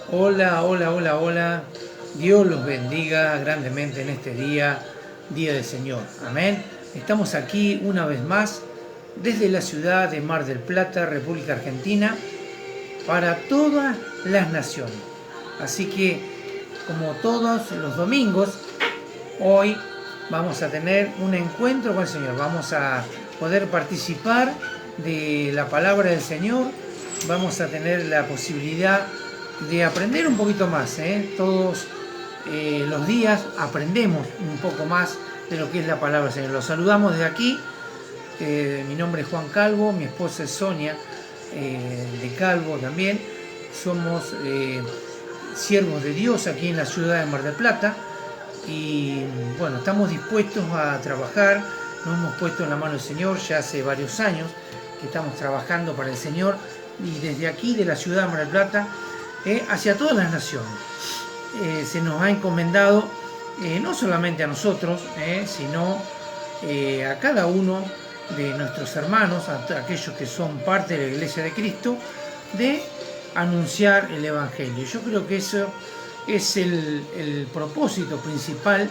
Hola, hola, hola, hola. Dios los bendiga grandemente en este día, Día del Señor. Amén. Estamos aquí una vez más desde la ciudad de Mar del Plata, República Argentina, para todas las naciones. Así que, como todos los domingos, hoy vamos a tener un encuentro con el Señor. Vamos a poder participar de la palabra del Señor. Vamos a tener la posibilidad de aprender un poquito más. Todos los días aprendemos un poco más de lo que es la palabra del Señor. Los saludamos desde aquí. Mi nombre es Juan Calvo, mi esposa es Sonia, de Calvo también. Somos siervos de Dios aquí en la ciudad de Mar del Plata. Y bueno, estamos dispuestos a trabajar, nos hemos puesto en la mano del Señor ya hace varios años que estamos trabajando para el Señor y desde aquí de la ciudad de Mar del Plata hacia todas las naciones. Se nos ha encomendado no solamente a nosotros, sino a cada uno de nuestros hermanos, a aquellos que son parte de la Iglesia de Cristo, de anunciar el Evangelio. Yo creo que eso es el propósito principal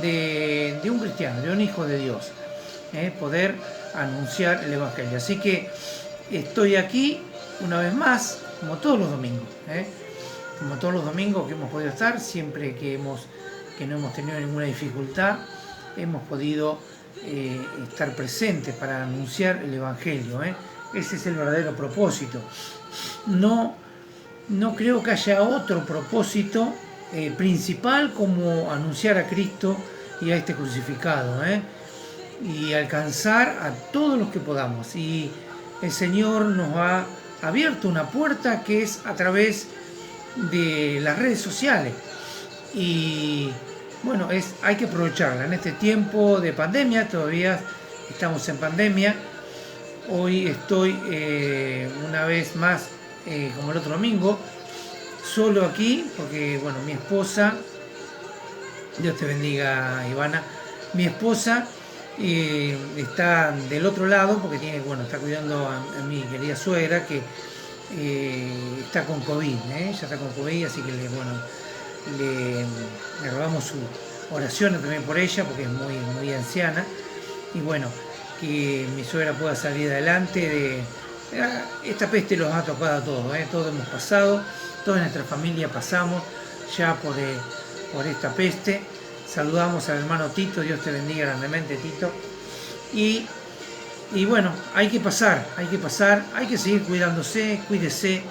de un cristiano, de un hijo de Dios, poder anunciar el Evangelio. Así que estoy aquí una vez más, como todos los domingos, como todos los domingos que hemos podido estar, siempre que no hemos tenido ninguna dificultad, hemos podido estar presentes para anunciar el Evangelio. Ese es el verdadero propósito. No creo que haya otro propósito principal como anunciar a Cristo y a este crucificado, y alcanzar a todos los que podamos. Y el Señor nos ha abierto una puerta que es a través de las redes sociales. Y bueno, hay que aprovecharla en este tiempo de pandemia. Todavía estamos en pandemia. Hoy estoy una vez más, como el otro domingo, solo aquí, porque bueno, mi esposa, Dios te bendiga, Ivana, mi esposa está del otro lado, porque está cuidando a mi querida suegra, que está con COVID, ya está con COVID, así que le rogamos sus oraciones también por ella, porque es muy, muy anciana, y bueno, que mi suegra pueda salir adelante de esta peste. Los ha tocado a todos, todos hemos pasado, toda nuestra familia pasamos ya por esta peste. Saludamos al hermano Tito, Dios te bendiga grandemente, Tito. Y bueno, hay que pasar, hay que seguir cuidándose, cuídese.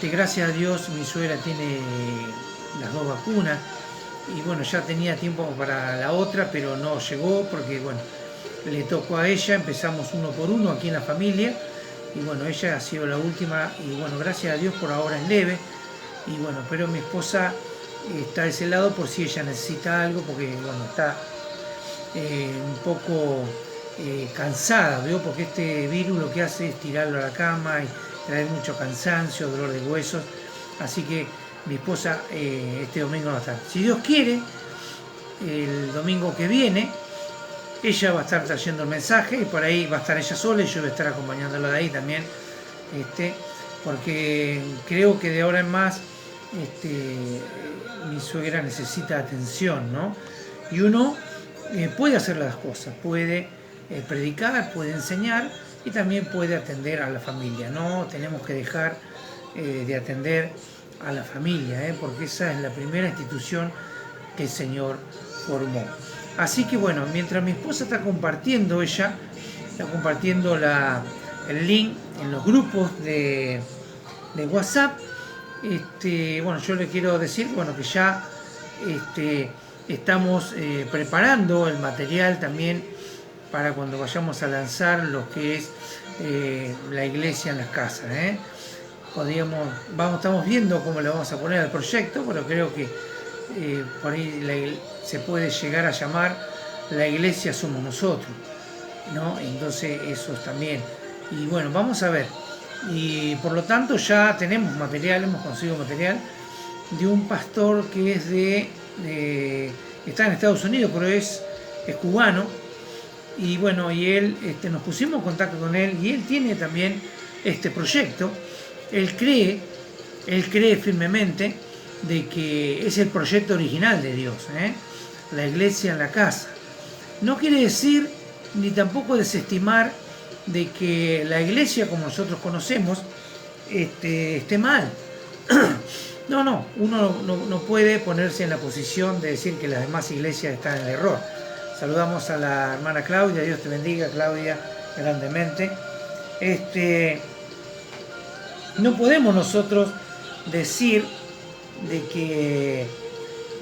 Gracias a Dios mi suegra tiene las 2 vacunas y bueno, ya tenía tiempo para la otra, pero no llegó porque bueno, le tocó a ella. Empezamos uno por uno aquí en la familia y bueno, ella ha sido la última y bueno, gracias a Dios por ahora es leve. Y bueno, pero mi esposa está de ese lado por si ella necesita algo, porque bueno, está un poco cansada, ¿veo? Porque este virus lo que hace es tirarlo a la cama y traer mucho cansancio, dolor de huesos. Así que mi esposa este domingo no va a estar. Si Dios quiere, el domingo que viene, ella va a estar trayendo el mensaje y por ahí va a estar ella sola y yo voy a estar acompañándola de ahí también, porque creo que de ahora en más mi suegra necesita atención, ¿no? Y uno puede hacer las cosas, puede predicar, puede enseñar y también puede atender a la familia. No tenemos que dejar de atender a la familia, porque esa es la primera institución que el Señor formó. Así que bueno, mientras mi esposa está compartiendo, ella está compartiendo el link en los grupos de WhatsApp. Bueno, yo le quiero decir, bueno, que ya estamos preparando el material también para cuando vayamos a lanzar lo que es la iglesia en las casas. Estamos viendo cómo le vamos a poner al proyecto, pero creo que por ahí se puede llegar a llamar La Iglesia Somos Nosotros, ¿no? Entonces eso también. Y bueno, vamos a ver. Y por lo tanto ya tenemos material, hemos conseguido material de un pastor que es está en Estados Unidos, pero es cubano. Y bueno, y él, nos pusimos en contacto con él y él tiene también este proyecto. Él cree Él cree firmemente de que es el proyecto original de Dios, la iglesia en la casa. No quiere decir ni tampoco desestimar de que la iglesia como nosotros conocemos esté mal. No, uno no puede ponerse en la posición de decir que las demás iglesias están en el error. Saludamos a la hermana Claudia, Dios te bendiga, Claudia, grandemente. No podemos nosotros decir de que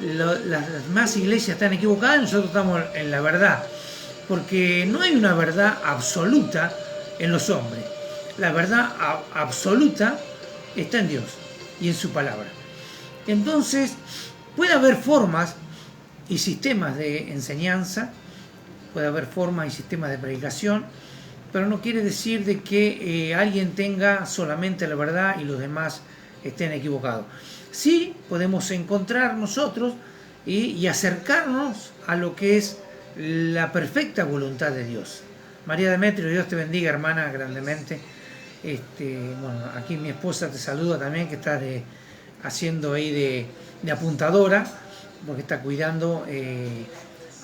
las demás iglesias están equivocadas, nosotros estamos en la verdad, porque no hay una verdad absoluta en los hombres. La verdad absoluta está en Dios y en su palabra. Entonces, puede haber formas y sistemas de enseñanza, puede haber formas y sistemas de predicación, pero no quiere decir de que alguien tenga solamente la verdad y los demás estén equivocados. Sí podemos encontrar nosotros y acercarnos a lo que es la perfecta voluntad de Dios. María Demetrio, Dios te bendiga, hermana, grandemente. Bueno, aquí mi esposa te saluda también, que está haciendo ahí de apuntadora, porque está cuidando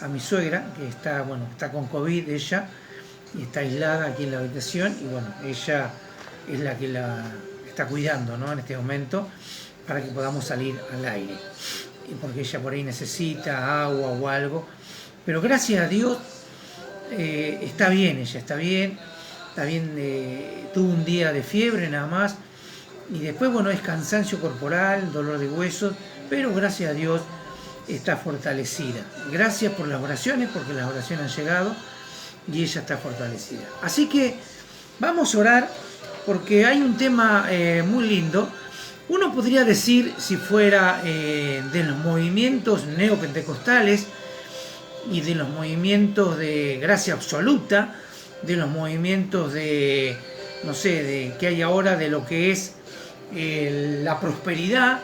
a mi suegra, que está con COVID ella, y está aislada aquí en la habitación, y bueno, ella es la que la está cuidando, ¿no?, en este momento, para que podamos salir al aire, y porque ella por ahí necesita agua o algo, pero gracias a Dios está bien, ella está bien, tuvo un día de fiebre nada más, y después, bueno, es cansancio corporal, dolor de huesos, pero gracias a Dios está fortalecida. Gracias por las oraciones, porque las oraciones han llegado y ella está fortalecida. Así que vamos a orar, porque hay un tema muy lindo. Uno podría decir, si fuera de los movimientos neopentecostales y de los movimientos de gracia absoluta, de los movimientos de, no sé, de que hay ahora, de lo que es la prosperidad,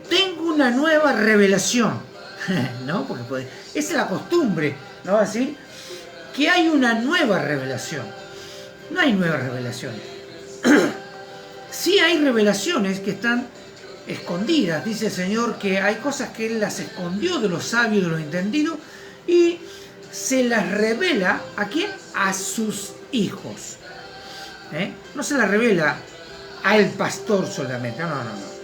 tengo una nueva revelación, ¿no? Porque esa es la costumbre, ¿no? Así que hay una nueva revelación. No hay nuevas revelaciones. Sí hay revelaciones que están escondidas. Dice el Señor que hay cosas que Él las escondió de los sabios, de los entendidos, y se las revela ¿a quién? A sus hijos. No se las revela al pastor solamente, no.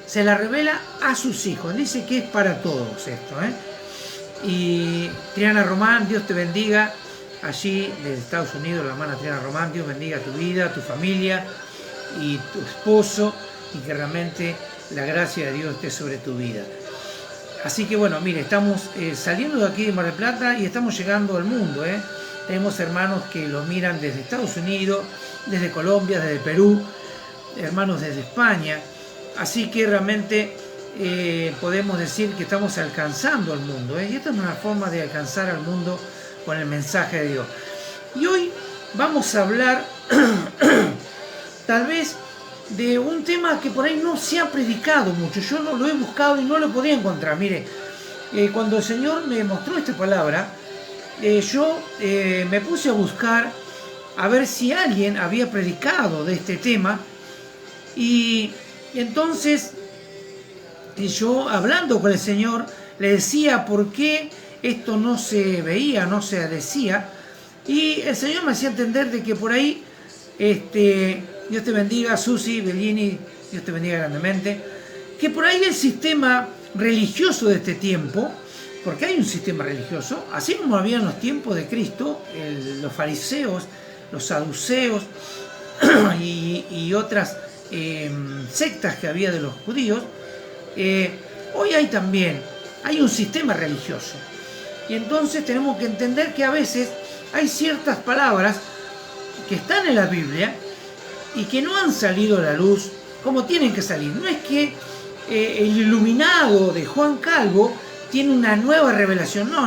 Se la revela a sus hijos. Dice que es para todos esto. Y Triana Román, Dios te bendiga. Allí desde Estados Unidos, la hermana Triana Román, Dios bendiga tu vida, tu familia y tu esposo, y que realmente la gracia de Dios esté sobre tu vida. Así que bueno, mire, estamos saliendo de aquí de Mar del Plata y estamos llegando al mundo. Tenemos hermanos que lo miran desde Estados Unidos, desde Colombia, desde Perú, hermanos desde España. Así que realmente podemos decir que estamos alcanzando al mundo. Y esta es una forma de alcanzar al mundo con el mensaje de Dios. Y hoy vamos a hablar tal vez de un tema que por ahí no se ha predicado mucho. Yo no lo he buscado y no lo podía encontrar. Mire, cuando el Señor me mostró esta palabra, yo me puse a buscar a ver si alguien había predicado de este tema, y entonces yo, hablando con el Señor, le decía por qué esto no se veía, no se decía, y el Señor me hacía entender de que por ahí, Dios te bendiga, Susi, Bellini, Dios te bendiga grandemente, que por ahí el sistema religioso de este tiempo, porque hay un sistema religioso, así como había en los tiempos de Cristo, los fariseos, los saduceos y otras sectas que había de los judíos, hoy hay un sistema religioso. Y entonces tenemos que entender que a veces hay ciertas palabras que están en la Biblia y que no han salido a la luz como tienen que salir. No es que el iluminado de Juan Calvo tiene una nueva revelación. No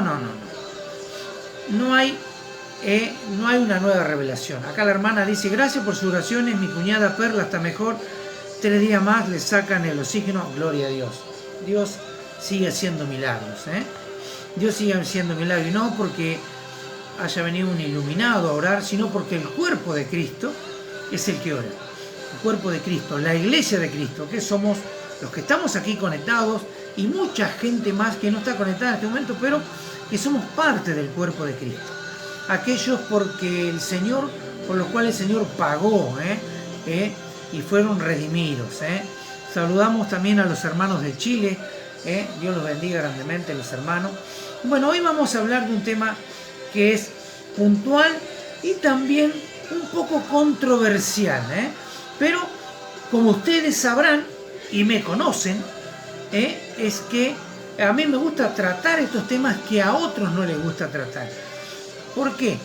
hay una nueva revelación. Acá la hermana dice: gracias por sus oraciones, mi cuñada Perla está mejor, 3 días más le sacan el oxígeno, gloria a Dios. Dios sigue haciendo milagros, Dios sigue haciendo milagros, y no porque haya venido un iluminado a orar, sino porque el cuerpo de Cristo es el que ora. el cuerpo de Cristo, la iglesia de Cristo, que somos los que estamos aquí conectados y mucha gente más que no está conectada en este momento, pero que somos parte del cuerpo de Cristo. Aquellos porque el Señor, por los cuales el Señor pagó y fueron redimidos. Saludamos también a los hermanos de Chile. Dios los bendiga grandemente, los hermanos. Bueno, hoy vamos a hablar de un tema que es puntual y también un poco controversial, pero como ustedes sabrán y me conocen, es que a mí me gusta tratar estos temas que a otros no les gusta tratar. ¿Por qué?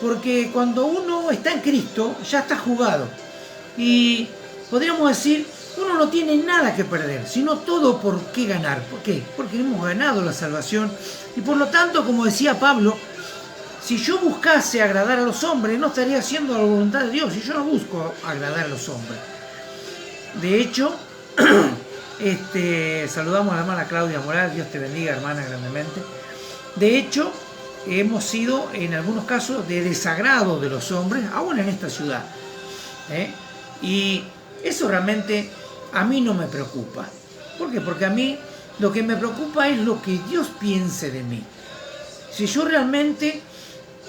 Porque cuando uno está en Cristo ya está jugado y podríamos decir, uno no tiene nada que perder, sino todo por qué ganar. ¿Por qué? Porque hemos ganado la salvación y por lo tanto, como decía Pablo, si yo buscase agradar a los hombres, no estaría haciendo la voluntad de Dios, y yo no busco agradar a los hombres. De hecho, saludamos a la hermana Claudia Morales, Dios te bendiga, hermana, grandemente. De hecho, hemos sido en algunos casos de desagrado de los hombres, aún en esta ciudad. Y eso realmente a mí no me preocupa. ¿Por qué? Porque a mí lo que me preocupa es lo que Dios piense de mí. Si yo realmente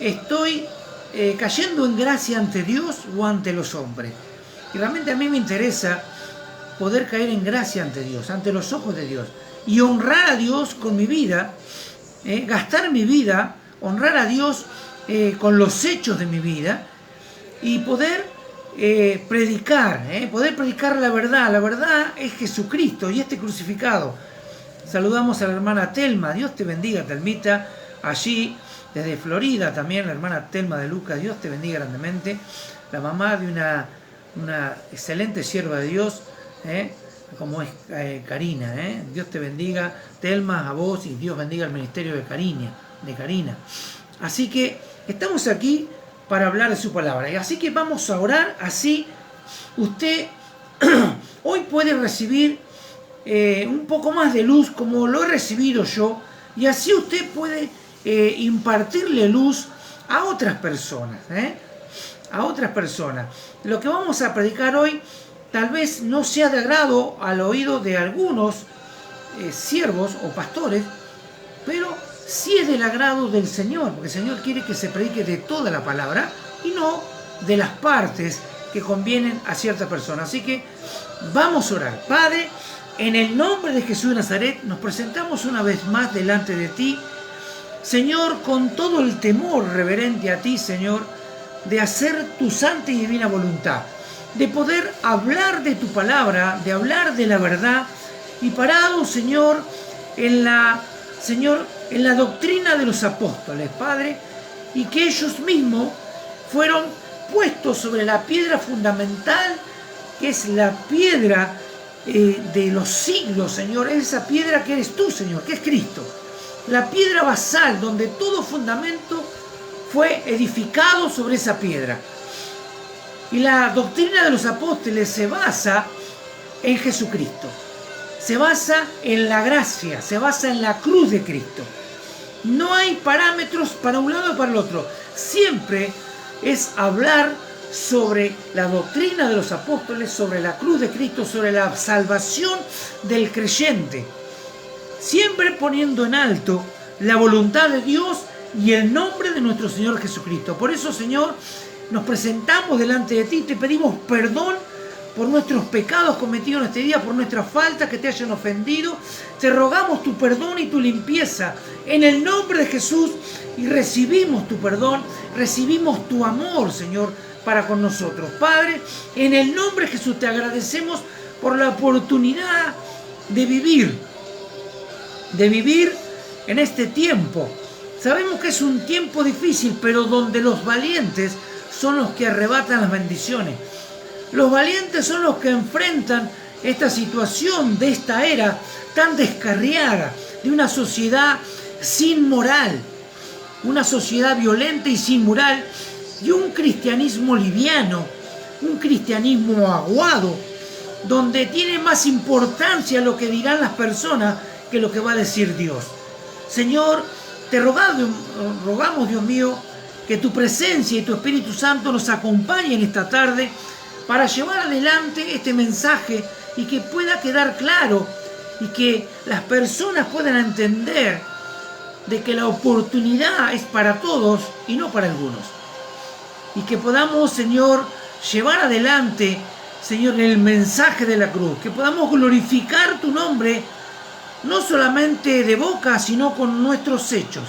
estoy cayendo en gracia ante Dios o ante los hombres. Y realmente a mí me interesa poder caer en gracia ante Dios, ante los ojos de Dios. Y honrar a Dios con mi vida, gastar mi vida, honrar a Dios con los hechos de mi vida y poder predicar la verdad. La verdad es Jesucristo y este crucificado. Saludamos a la hermana Telma, Dios te bendiga, Telmita, allí desde Florida también, la hermana Telma de Lucas, Dios te bendiga grandemente, la mamá de una excelente sierva de Dios, como es Karina, Dios te bendiga, Telma, a vos, y Dios bendiga el ministerio de Karina. Así que estamos aquí para hablar de su palabra, y así que vamos a orar, así usted hoy puede recibir un poco más de luz como lo he recibido yo, y así usted puede impartirle luz a otras personas, a otras personas. Lo que vamos a predicar hoy tal vez no sea de agrado al oído de algunos siervos o pastores, pero sí es del agrado del Señor, porque el Señor quiere que se predique de toda la palabra y no de las partes que convienen a cierta persona. Así que vamos a orar. Padre, en el nombre de Jesús de Nazaret, nos presentamos una vez más delante de ti, Señor, con todo el temor reverente a ti, Señor, de hacer tu santa y divina voluntad, de poder hablar de tu palabra, de hablar de la verdad, y parado, Señor, en la doctrina de los apóstoles, Padre, y que ellos mismos fueron puestos sobre la piedra fundamental, que es la piedra de los siglos, Señor, esa piedra que eres tú, Señor, que es Cristo. La piedra basal, donde todo fundamento fue edificado sobre esa piedra. Y la doctrina de los apóstoles se basa en Jesucristo. Se basa en la gracia, se basa en la cruz de Cristo. No hay parámetros para un lado o para el otro. Siempre es hablar sobre la doctrina de los apóstoles, sobre la cruz de Cristo, sobre la salvación del creyente. Siempre poniendo en alto la voluntad de Dios y el nombre de nuestro Señor Jesucristo. Por eso, Señor, nos presentamos delante de ti y te pedimos perdón por nuestros pecados cometidos en este día, por nuestras faltas que te hayan ofendido. Te rogamos tu perdón y tu limpieza en el nombre de Jesús, y recibimos tu perdón, recibimos tu amor, Señor, para con nosotros. Padre, en el nombre de Jesús te agradecemos por la oportunidad de vivir en este tiempo. Sabemos que es un tiempo difícil, pero donde los valientes son los que arrebatan las bendiciones. Los valientes son los que enfrentan esta situación de esta era tan descarriada, de una sociedad sin moral, una sociedad violenta y sin moral, y un cristianismo liviano, un cristianismo aguado, donde tiene más importancia lo que dirán las personas que lo que va a decir Dios. Señor, te rogamos, Dios mío, que tu presencia y tu Espíritu Santo nos acompañen esta tarde para llevar adelante este mensaje y que pueda quedar claro y que las personas puedan entender de que la oportunidad es para todos y no para algunos. Y que podamos, Señor, llevar adelante, Señor, el mensaje de la cruz, que podamos glorificar tu nombre, no solamente de boca, sino con nuestros hechos.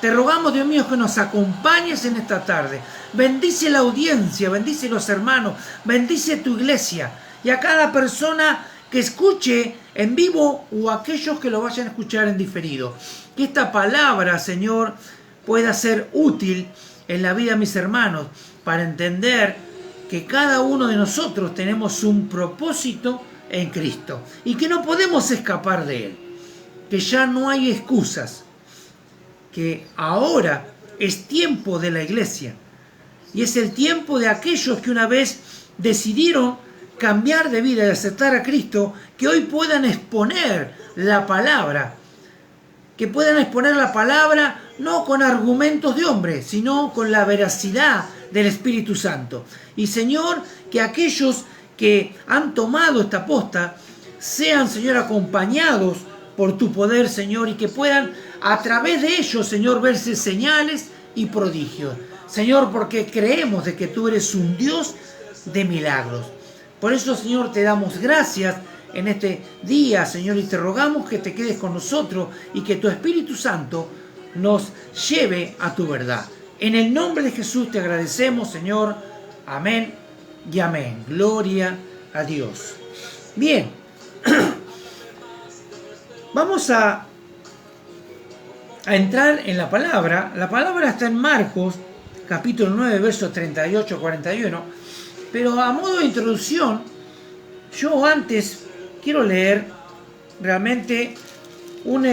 Te rogamos, Dios mío, que nos acompañes en esta tarde. Bendice la audiencia, bendice los hermanos, bendice tu iglesia y a cada persona que escuche en vivo o aquellos que lo vayan a escuchar en diferido. Que esta palabra, Señor, pueda ser útil en la vida de mis hermanos para entender que cada uno de nosotros tenemos un propósito en Cristo y que no podemos escapar de Él, que ya no hay excusas, que ahora es tiempo de la iglesia y es el tiempo de aquellos que una vez decidieron cambiar de vida y aceptar a Cristo, que hoy puedan exponer la palabra, que puedan exponer la palabra no con argumentos de hombre, sino con la veracidad del Espíritu Santo. Y Señor, que aquellos que han tomado esta posta sean, Señor, acompañados por tu poder, Señor, y que puedan a través de ellos, Señor, verse señales y prodigios. Señor, porque creemos de que tú eres un Dios de milagros. Por eso, Señor, te damos gracias en este día, Señor, y te rogamos que te quedes con nosotros y que tu Espíritu Santo nos lleve a tu verdad. En el nombre de Jesús te agradecemos, Señor. Amén y amén. Gloria a Dios. Bien. Vamos a entrar en la palabra. La palabra está en Marcos, capítulo 9, versos 38-41. Pero a modo de introducción, yo antes quiero leer realmente un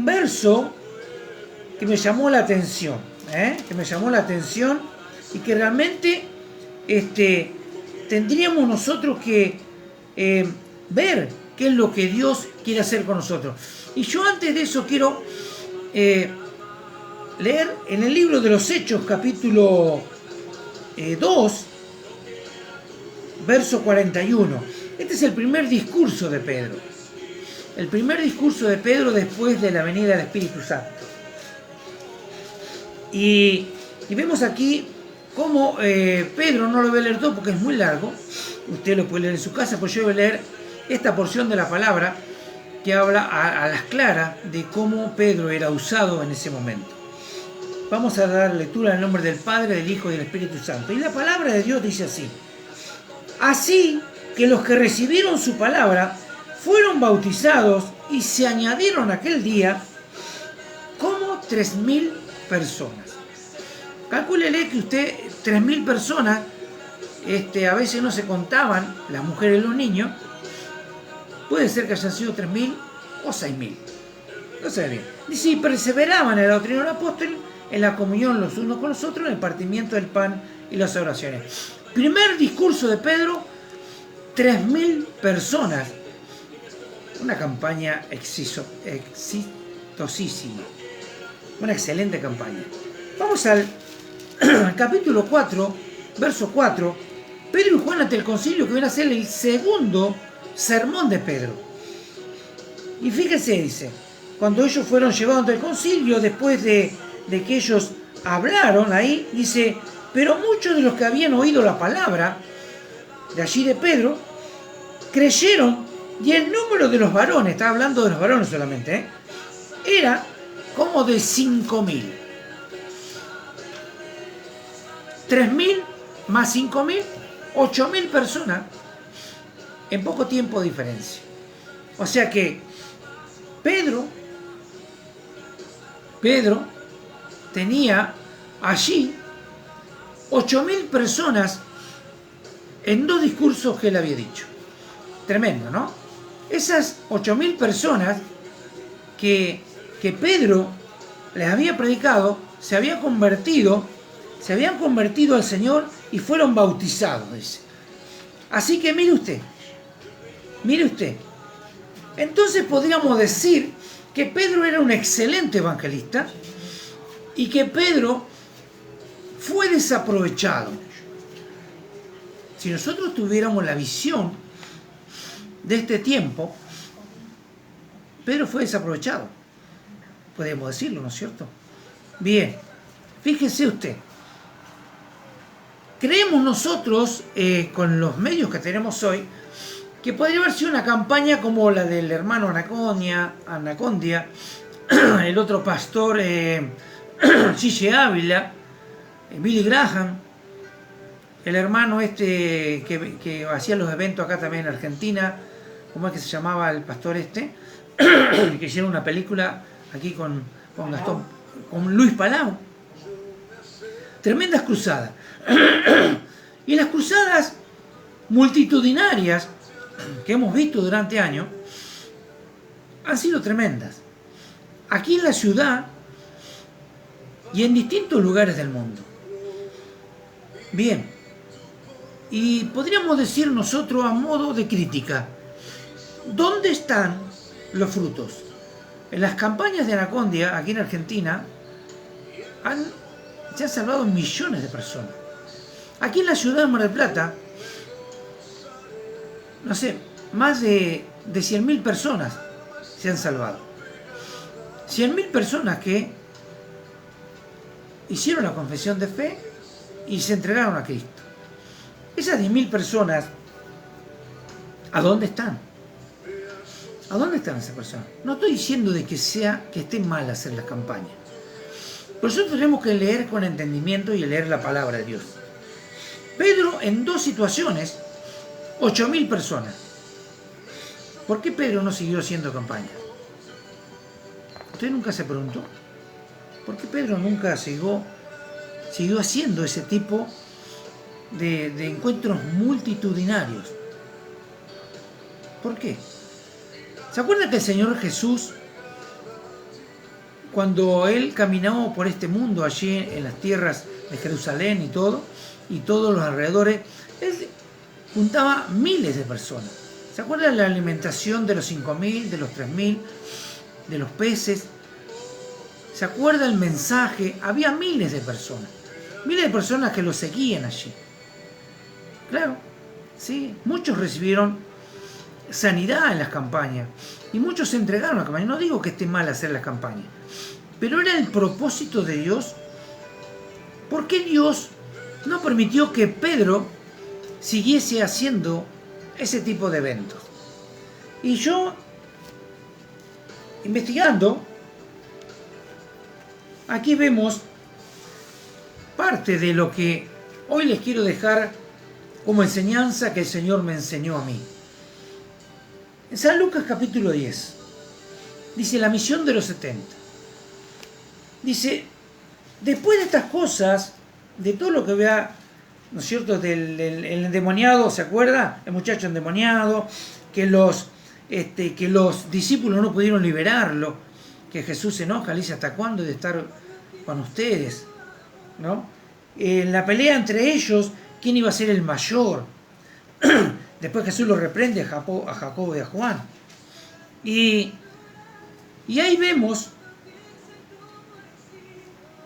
verso que me llamó la atención. Y que realmente tendríamos nosotros que ver qué es lo que Dios quiere hacer con nosotros. Y yo antes de eso quiero leer en el libro de los Hechos, capítulo 2, verso 41. Este es el primer discurso de Pedro. El primer discurso de Pedro después de la venida del Espíritu Santo. Y vemos aquí cómo Pedro, no lo voy a leer todo porque es muy largo, usted lo puede leer en su casa, pues yo voy a leer esta porción de la palabra que habla a las claras de cómo Pedro era usado en ese momento. Vamos a dar lectura en el nombre del Padre, del Hijo y del Espíritu Santo. Y la palabra de Dios dice así: así que los que recibieron su palabra fueron bautizados y se añadieron aquel día como 3.000 personas. Calcúlele que usted, 3.000 personas, a veces no se contaban las mujeres y los niños. Puede ser que hayan sido 3.000 o 6.000. No se ve bien. Dice, y perseveraban en la doctrina del apóstol, en la comunión los unos con los otros, en el partimiento del pan y las oraciones. Primer discurso de Pedro, 3.000 personas. Una campaña exitosísima. Una excelente campaña. Vamos al capítulo 4, verso 4. Pedro y Juan ante el concilio, que viene a ser el segundo sermón de Pedro. Y fíjense, dice, cuando ellos fueron llevados ante el concilio, después de que ellos hablaron ahí, dice, pero muchos de los que habían oído la palabra de allí de Pedro, creyeron, y el número de los varones, está hablando de los varones solamente, era como de 5.000. 3.000 más 5.000, 8.000 personas en poco tiempo de diferencia. O sea que Pedro tenía allí 8.000 personas en 2 discursos que él había dicho. Tremendo, ¿no? Esas 8.000 personas que Pedro les había predicado, se habían convertido al Señor y fueron bautizados, dice. Así que mire usted. Entonces podríamos decir que Pedro era un excelente evangelista y que Pedro fue desaprovechado. Si nosotros tuviéramos la visión de este tiempo, Pedro fue desaprovechado. Podemos decirlo, ¿no es cierto? Bien, fíjese usted. Creemos nosotros, con los medios que tenemos hoy, que podría haber sido una campaña como la del hermano Anacondia, el otro pastor Chiche Ávila, Billy Graham, el hermano que hacía los eventos acá también en Argentina, ¿cómo es que se llamaba el pastor que hicieron una película aquí con Gastón, con Luis Palau? Tremendas cruzadas. Y las cruzadas multitudinarias que hemos visto durante años han sido tremendas. Aquí en la ciudad y en distintos lugares del mundo. Bien, y podríamos decir nosotros a modo de crítica, ¿dónde están los frutos? En las campañas de Anacondia, aquí en Argentina, se han salvado millones de personas. Aquí en la ciudad de Mar del Plata, no sé, más de 100.000 personas se han salvado. 100.000 personas que hicieron la confesión de fe y se entregaron a Cristo. Esas 10.000 personas, ¿a dónde están? ¿A dónde están esas personas? No estoy diciendo de que esté mal hacer las campañas. Por eso tenemos que leer con entendimiento y leer la palabra de Dios. Pedro, en 2 situaciones, 8.000 personas. ¿Por qué Pedro no siguió haciendo campaña? ¿Usted nunca se preguntó? ¿Por qué Pedro nunca siguió haciendo ese tipo de encuentros multitudinarios? ¿Por qué? ¿Se acuerdan que el Señor Jesús, cuando Él caminó por este mundo allí en las tierras de Jerusalén y todos los alrededores, Él juntaba miles de personas? ¿Se acuerdan de la alimentación de los 5.000, de los 3.000, de los peces? ¿Se acuerda el mensaje? Había miles de personas que lo seguían allí. Claro, sí, muchos recibieron sanidad en las campañas y muchos se entregaron a la campaña. No digo que esté mal hacer las campañas, pero era el propósito de Dios. ¿Por qué Dios no permitió que Pedro siguiese haciendo ese tipo de eventos? Y yo, investigando, aquí vemos parte de lo que hoy les quiero dejar como enseñanza que el Señor me enseñó a mí. En San Lucas capítulo 10, dice la misión de los 70. Dice, después de estas cosas, de todo lo que vea, ¿no es cierto?, del endemoniado, ¿se acuerda? El muchacho endemoniado, que los discípulos no pudieron liberarlo, que Jesús se enoja, le dice, ¿hasta cuándo he de estar con ustedes? ¿No? En la pelea entre ellos, ¿quién iba a ser el mayor? Después Jesús lo reprende a Jacobo y a Juan. Y ahí vemos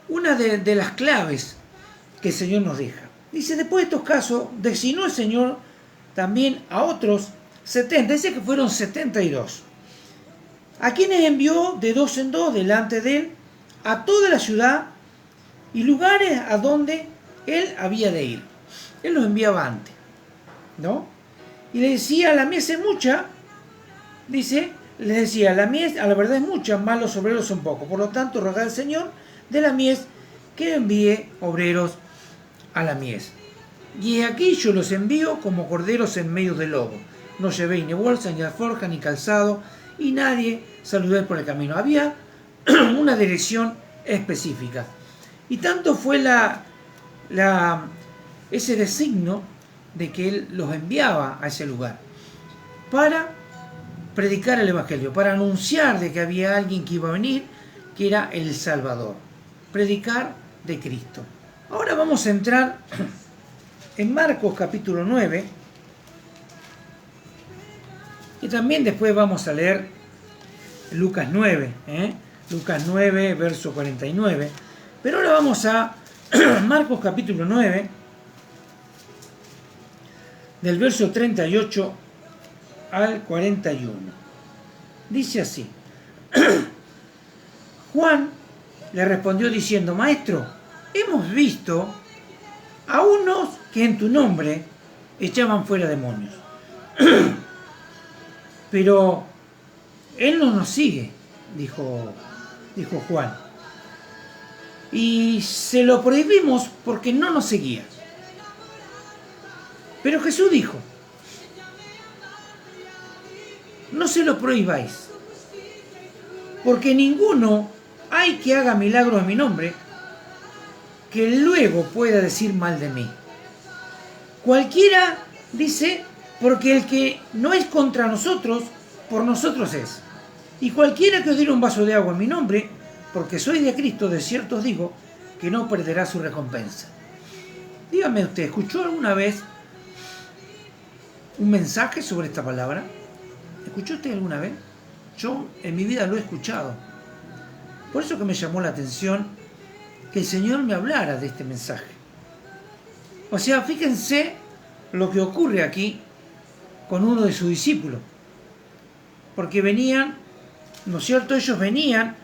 una de las claves que el Señor nos deja. Dice, después de estos casos, designó el Señor también a otros 70, dice que fueron 72, a quienes envió de 2 en 2 delante de él a toda la ciudad y lugares a donde él había de ir. Él los enviaba antes, ¿no? Y le decía, la mies es mucha, dice, les decía, la mies a la verdad es mucha, mas los obreros son pocos. Por lo tanto, rogad al Señor de la mies que envíe obreros a la mies. Y aquí yo los envío como corderos en medio del lobo. No llevéis ni bolsa, ni alforja, ni calzado, y nadie saludéis por el camino. Había una dirección específica. Y tanto fue ese designio de que él los enviaba a ese lugar para predicar el Evangelio, para anunciar de que había alguien que iba a venir, que era el Salvador. Predicar de Cristo. Ahora vamos a entrar en Marcos capítulo 9 y también después vamos a leer Lucas 9, Lucas 9 verso 49, pero ahora vamos a Marcos capítulo 9 del verso 38 al 41. Dice así: Juan le respondió diciendo: Maestro, hemos visto a unos que en tu nombre echaban fuera demonios, pero él no nos sigue, dijo Juan, y se lo prohibimos porque no nos seguía. Pero Jesús dijo: no se lo prohibáis, porque ninguno hay que haga milagros en mi nombre que luego pueda decir mal de mí. Cualquiera, dice, porque el que no es contra nosotros, por nosotros es. Y cualquiera que os diera un vaso de agua en mi nombre, porque soy de Cristo, de cierto os digo, que no perderá su recompensa. Dígame usted, ¿escuchó alguna vez un mensaje sobre esta palabra? ¿Escuchó usted alguna vez? Yo en mi vida lo he escuchado. Por eso que me llamó la atención que el Señor me hablara de este mensaje. O sea, fíjense lo que ocurre aquí con uno de sus discípulos. Porque venían, ¿no es cierto? Ellos venían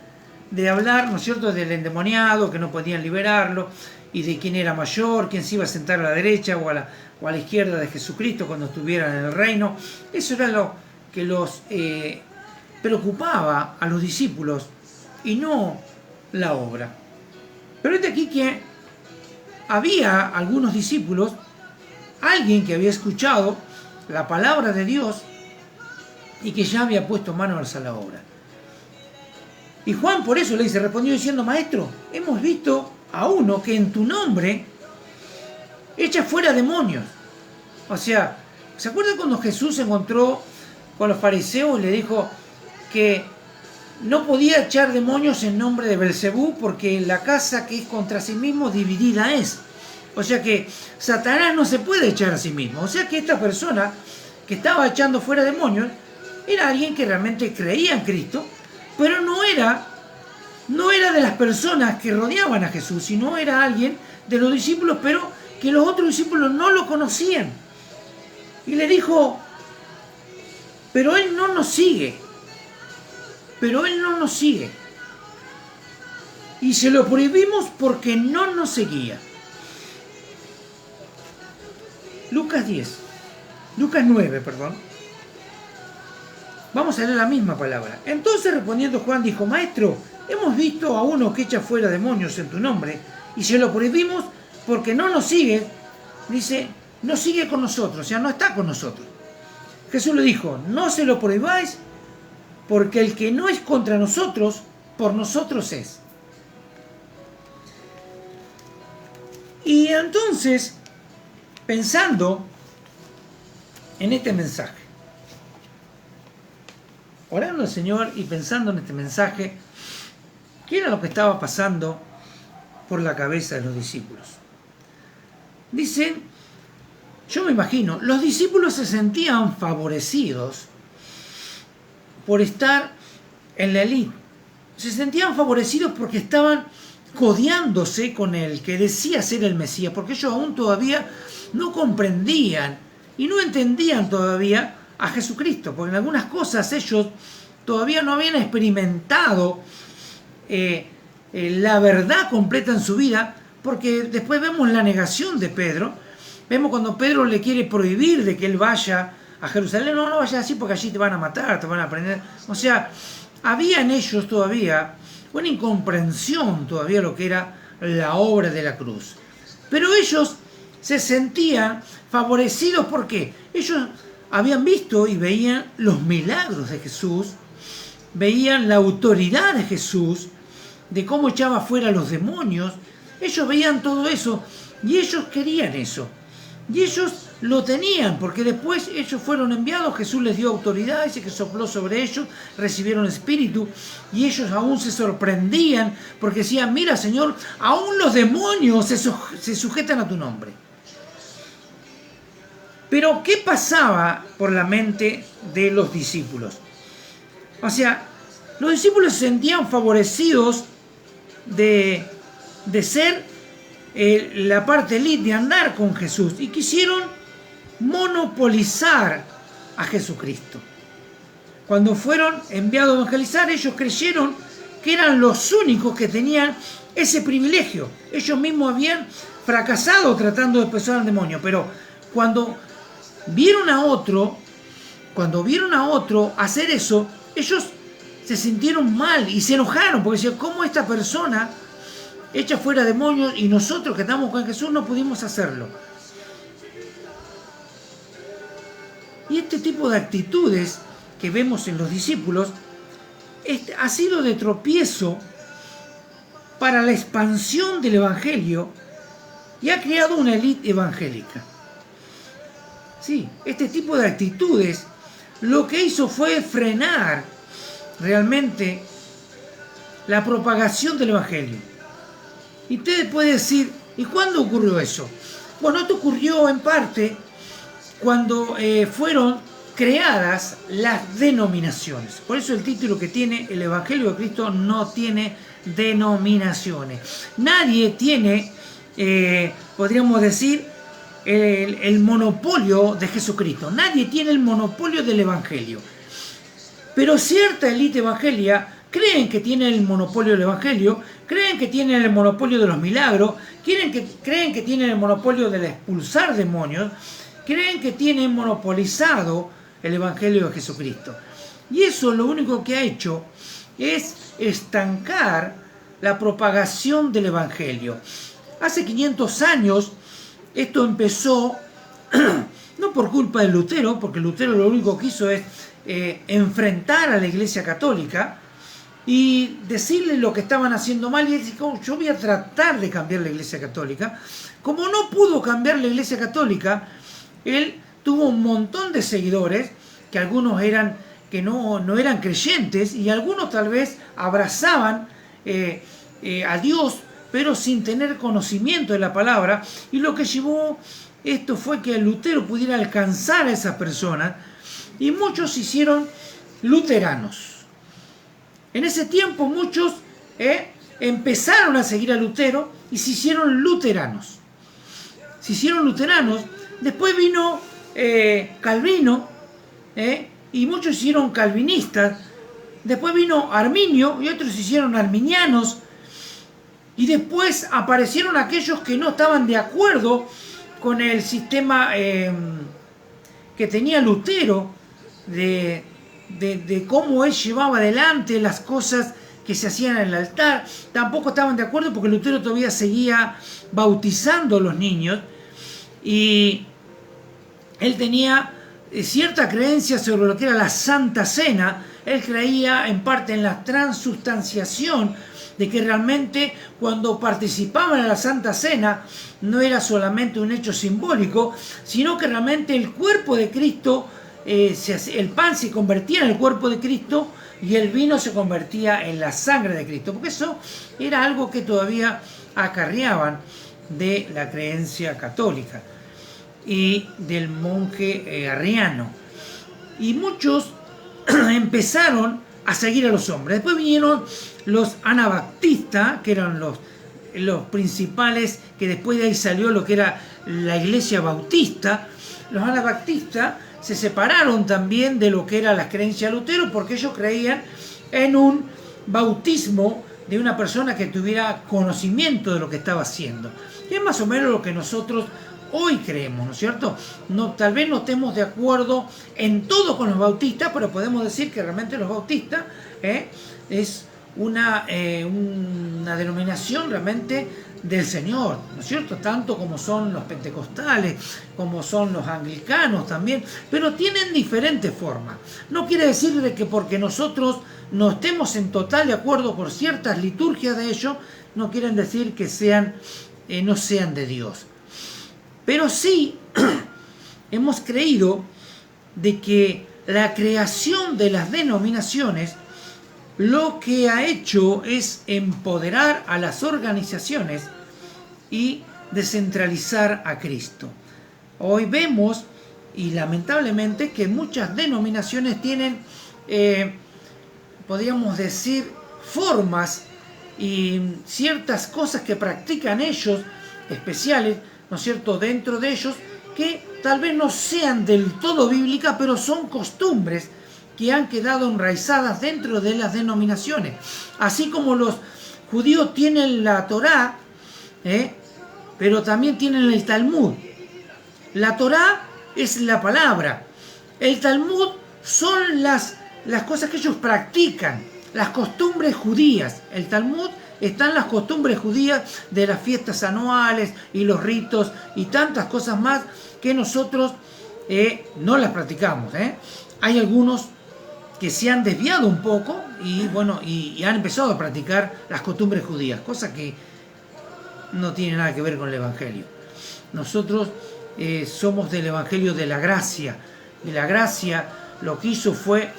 de hablar, ¿no es cierto?, del endemoniado, que no podían liberarlo, y de quién era mayor, quién se iba a sentar a la derecha o a la izquierda de Jesucristo cuando estuvieran en el reino. Eso era lo que los preocupaba a los discípulos y no la obra. Pero es de aquí que había algunos discípulos, alguien que había escuchado la palabra de Dios y que ya había puesto manos a la obra. Y Juan por eso le dice, respondió diciendo: Maestro, hemos visto a uno que en tu nombre echa fuera demonios. O sea, ¿se acuerdan cuando Jesús se encontró con los fariseos y le dijo que no podía echar demonios en nombre de Belcebú porque la casa que es contra sí mismo dividida es? O sea que Satanás no se puede echar a sí mismo. O sea que esta persona que estaba echando fuera demonios era alguien que realmente creía en Cristo, pero no era de las personas que rodeaban a Jesús, sino era alguien de los discípulos, pero que los otros discípulos no lo conocían. Y le dijo: pero él no nos sigue. Pero él no nos sigue. Y se lo prohibimos porque no nos seguía. Lucas 9, perdón. Vamos a leer la misma palabra. Entonces respondiendo Juan dijo: Maestro, hemos visto a uno que echa fuera demonios en tu nombre, y se lo prohibimos porque no nos sigue. Dice, no sigue con nosotros, o sea, no está con nosotros. Jesús le dijo: no se lo prohibáis, porque el que no es contra nosotros, por nosotros es. Y entonces, pensando en este mensaje, orando al Señor y pensando en este mensaje, ¿qué era lo que estaba pasando por la cabeza de los discípulos? Dicen, yo me imagino, los discípulos se sentían favorecidos por estar en la élite. Se sentían favorecidos porque estaban codeándose con el que decía ser el Mesías, porque ellos aún todavía no comprendían y no entendían todavía a Jesucristo, porque en algunas cosas ellos todavía no habían experimentado la verdad completa en su vida, porque después vemos la negación de Pedro, vemos cuando Pedro le quiere prohibir de que él vaya a Jerusalén: no vayas así porque allí te van a matar, te van a prender. O sea, había en ellos todavía una incomprensión todavía lo que era la obra de la cruz. Pero ellos se sentían favorecidos porque ellos habían visto y veían los milagros de Jesús, veían la autoridad de Jesús, de cómo echaba fuera los demonios. Ellos veían todo eso y ellos querían eso. Y ellos lo tenían, porque después ellos fueron enviados, Jesús les dio autoridad, dice que sopló sobre ellos, recibieron espíritu, y ellos aún se sorprendían, porque decían: mira, Señor, aún los demonios se sujetan a tu nombre. Pero, ¿qué pasaba por la mente de los discípulos? O sea, los discípulos se sentían favorecidos de ser la parte elite, de andar con Jesús, y quisieron monopolizar a Jesucristo. Cuando fueron enviados a evangelizar, ellos creyeron que eran los únicos que tenían ese privilegio. Ellos mismos habían fracasado tratando de expulsar al demonio, pero cuando vieron a otro hacer eso, ellos se sintieron mal y se enojaron, porque decían, ¿cómo esta persona echa fuera demonios y nosotros que estamos con Jesús no pudimos hacerlo? Y este tipo de actitudes que vemos en los discípulos ha sido de tropiezo para la expansión del Evangelio y ha creado una élite evangélica. Sí, este tipo de actitudes lo que hizo fue frenar realmente la propagación del Evangelio. Y usted puede decir, ¿y cuándo ocurrió eso? Bueno, esto ocurrió en parte cuando fueron creadas las denominaciones. Por eso el título que tiene el Evangelio de Cristo no tiene denominaciones. Nadie tiene, podríamos decir, el monopolio de Jesucristo. Nadie tiene el monopolio del Evangelio. Pero cierta élite evangélica creen que tienen el monopolio del Evangelio, creen que tienen el monopolio de los milagros, creen que tienen el monopolio de expulsar demonios, creen que tienen monopolizado el Evangelio de Jesucristo. Y eso lo único que ha hecho es estancar la propagación del Evangelio. Hace 500 años esto empezó, no por culpa de Lutero, porque Lutero lo único que hizo es enfrentar a la Iglesia Católica y decirle lo que estaban haciendo mal, y él dijo, yo voy a tratar de cambiar la Iglesia Católica. Como no pudo cambiar la Iglesia Católica, él tuvo un montón de seguidores, que algunos que no eran creyentes, y algunos tal vez abrazaban a Dios, pero sin tener conocimiento de la palabra, y lo que llevó esto fue que Lutero pudiera alcanzar a esas personas, y muchos se hicieron luteranos. En ese tiempo muchos empezaron a seguir a Lutero y se hicieron luteranos. Después vino Calvino, y muchos se hicieron calvinistas. Después vino Arminio y otros se hicieron arminianos. Y después aparecieron aquellos que no estaban de acuerdo con el sistema que tenía Lutero, de cómo él llevaba adelante las cosas que se hacían en el altar. Tampoco estaban de acuerdo porque Lutero todavía seguía bautizando a los niños, y él tenía cierta creencia sobre lo que era la Santa Cena. Él creía en parte en la transubstanciación, de que realmente cuando participaban en la Santa Cena no era solamente un hecho simbólico, sino que realmente el cuerpo de Cristo, el pan se convertía en el cuerpo de Cristo y el vino se convertía en la sangre de Cristo, porque eso era algo que todavía acarreaban de la creencia católica y del monje arriano. Y muchos empezaron a seguir a los hombres. Después vinieron los anabaptistas, que eran los principales, que después de ahí salió lo que era la iglesia bautista. Los anabaptistas se separaron también de lo que era la creencia de Lutero, porque ellos creían en un bautismo de una persona que tuviera conocimiento de lo que estaba haciendo. Y es más o menos lo que nosotros hoy creemos, ¿no es cierto? Tal vez no estemos de acuerdo en todo con los bautistas, pero podemos decir que realmente los bautistas es una denominación realmente del Señor, ¿no es cierto? Tanto como son los pentecostales, como son los anglicanos también, pero tienen diferentes formas. No quiere decir de que porque nosotros no estemos en total de acuerdo por ciertas liturgias de ellos, no quieren decir que no sean de Dios. Pero sí hemos creído de que la creación de las denominaciones lo que ha hecho es empoderar a las organizaciones y descentralizar a Cristo. Hoy vemos, y lamentablemente, que muchas denominaciones tienen, podríamos decir, formas y ciertas cosas que practican ellos, especiales, ¿no es cierto?, dentro de ellos, que tal vez no sean del todo bíblicas, pero son costumbres que han quedado enraizadas dentro de las denominaciones. Así como los judíos tienen la Torá, pero también tienen el Talmud. La Torá es la palabra. El Talmud son las cosas que ellos practican, las costumbres judías. El Talmud están las costumbres judías de las fiestas anuales y los ritos y tantas cosas más que nosotros no las practicamos. Hay algunos que se han desviado un poco y han empezado a practicar las costumbres judías, cosa que no tiene nada que ver con el Evangelio. Nosotros somos del Evangelio de la gracia. De la gracia lo que hizo fue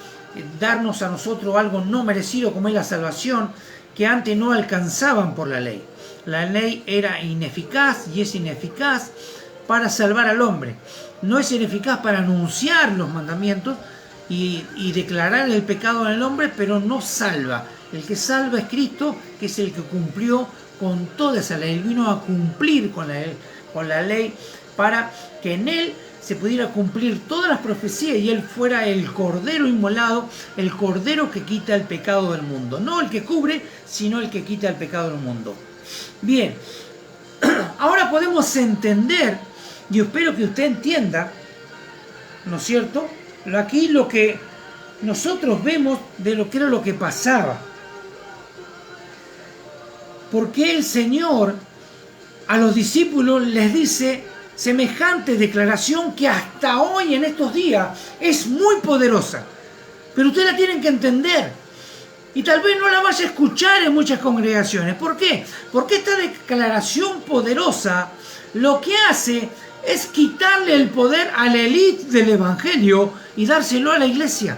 darnos a nosotros algo no merecido, como es la salvación, que antes no alcanzaban por la ley. La ley era ineficaz y es ineficaz para salvar al hombre. No es ineficaz para anunciar los mandamientos y declarar el pecado en el hombre, pero no salva. El que salva es Cristo, que es el que cumplió con toda esa ley. Él vino a cumplir con la ley para que en él se pudiera cumplir todas las profecías y él fuera el cordero inmolado, el cordero que quita el pecado del mundo. No el que cubre, sino el que quita el pecado del mundo. Bien, ahora podemos entender, y espero que usted entienda, ¿no es cierto?, aquí lo que nosotros vemos de lo que era lo que pasaba. Porque el Señor a los discípulos les dice semejante declaración que hasta hoy en estos días es muy poderosa. Pero ustedes la tienen que entender. Y tal vez no la vaya a escuchar en muchas congregaciones. ¿Por qué? Porque esta declaración poderosa lo que hace es quitarle el poder a la élite del Evangelio y dárselo a la iglesia,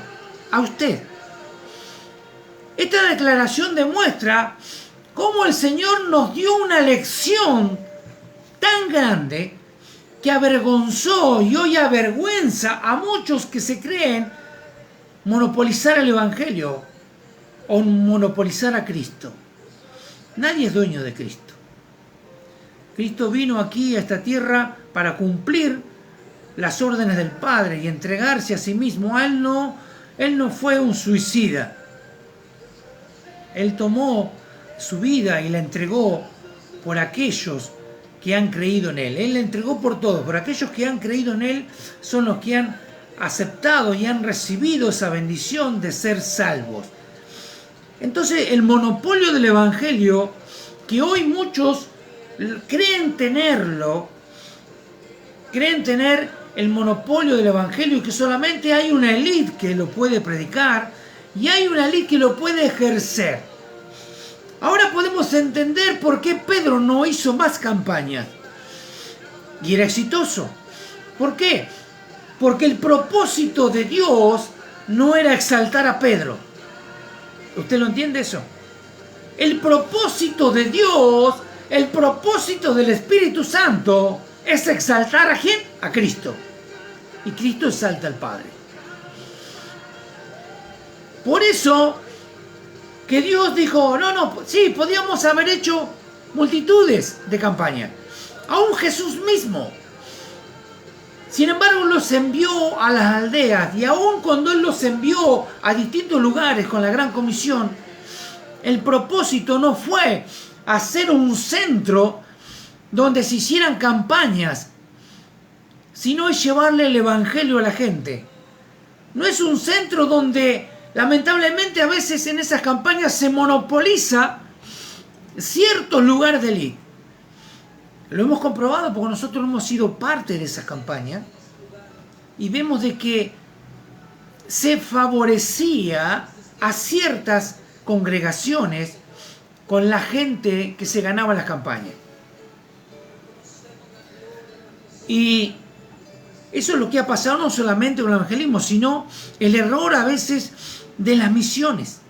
a usted. Esta declaración demuestra cómo el Señor nos dio una lección tan grande que avergonzó y hoy avergüenza a muchos que se creen monopolizar el Evangelio o monopolizar a Cristo. Nadie es dueño de Cristo. Cristo vino aquí a esta tierra para cumplir las órdenes del Padre y entregarse a sí mismo. Él no fue un suicida. Él tomó su vida y la entregó por aquellos que han creído en Él. Él la entregó por todos. Por aquellos que han creído en Él son los que han aceptado y han recibido esa bendición de ser salvos. Entonces, el monopolio del Evangelio, que hoy muchos creen tenerlo, creen tener el monopolio del Evangelio y que solamente hay una élite que lo puede predicar y hay una élite que lo puede ejercer. Ahora podemos entender por qué Pedro no hizo más campañas y era exitoso. ¿Por qué? Porque el propósito de Dios no era exaltar a Pedro. ¿Usted lo entiende eso? El propósito de Dios, el propósito del Espíritu Santo es exaltar ¿a quién? A Cristo. Y Cristo exalta al Padre. Por eso que Dios dijo, sí, podíamos haber hecho multitudes de campañas. Aún Jesús mismo. Sin embargo, los envió a las aldeas y aún cuando Él los envió a distintos lugares con la Gran Comisión, el propósito no fue hacer un centro donde se hicieran campañas, sino es llevarle el Evangelio a la gente. No es un centro donde, lamentablemente, a veces en esas campañas se monopoliza ciertos lugares de élite. Lo hemos comprobado porque nosotros hemos sido parte de esas campañas y vemos de que se favorecía a ciertas congregaciones con la gente que se ganaba las campañas. Y eso es lo que ha pasado no solamente con el evangelismo, sino el error a veces de las misiones.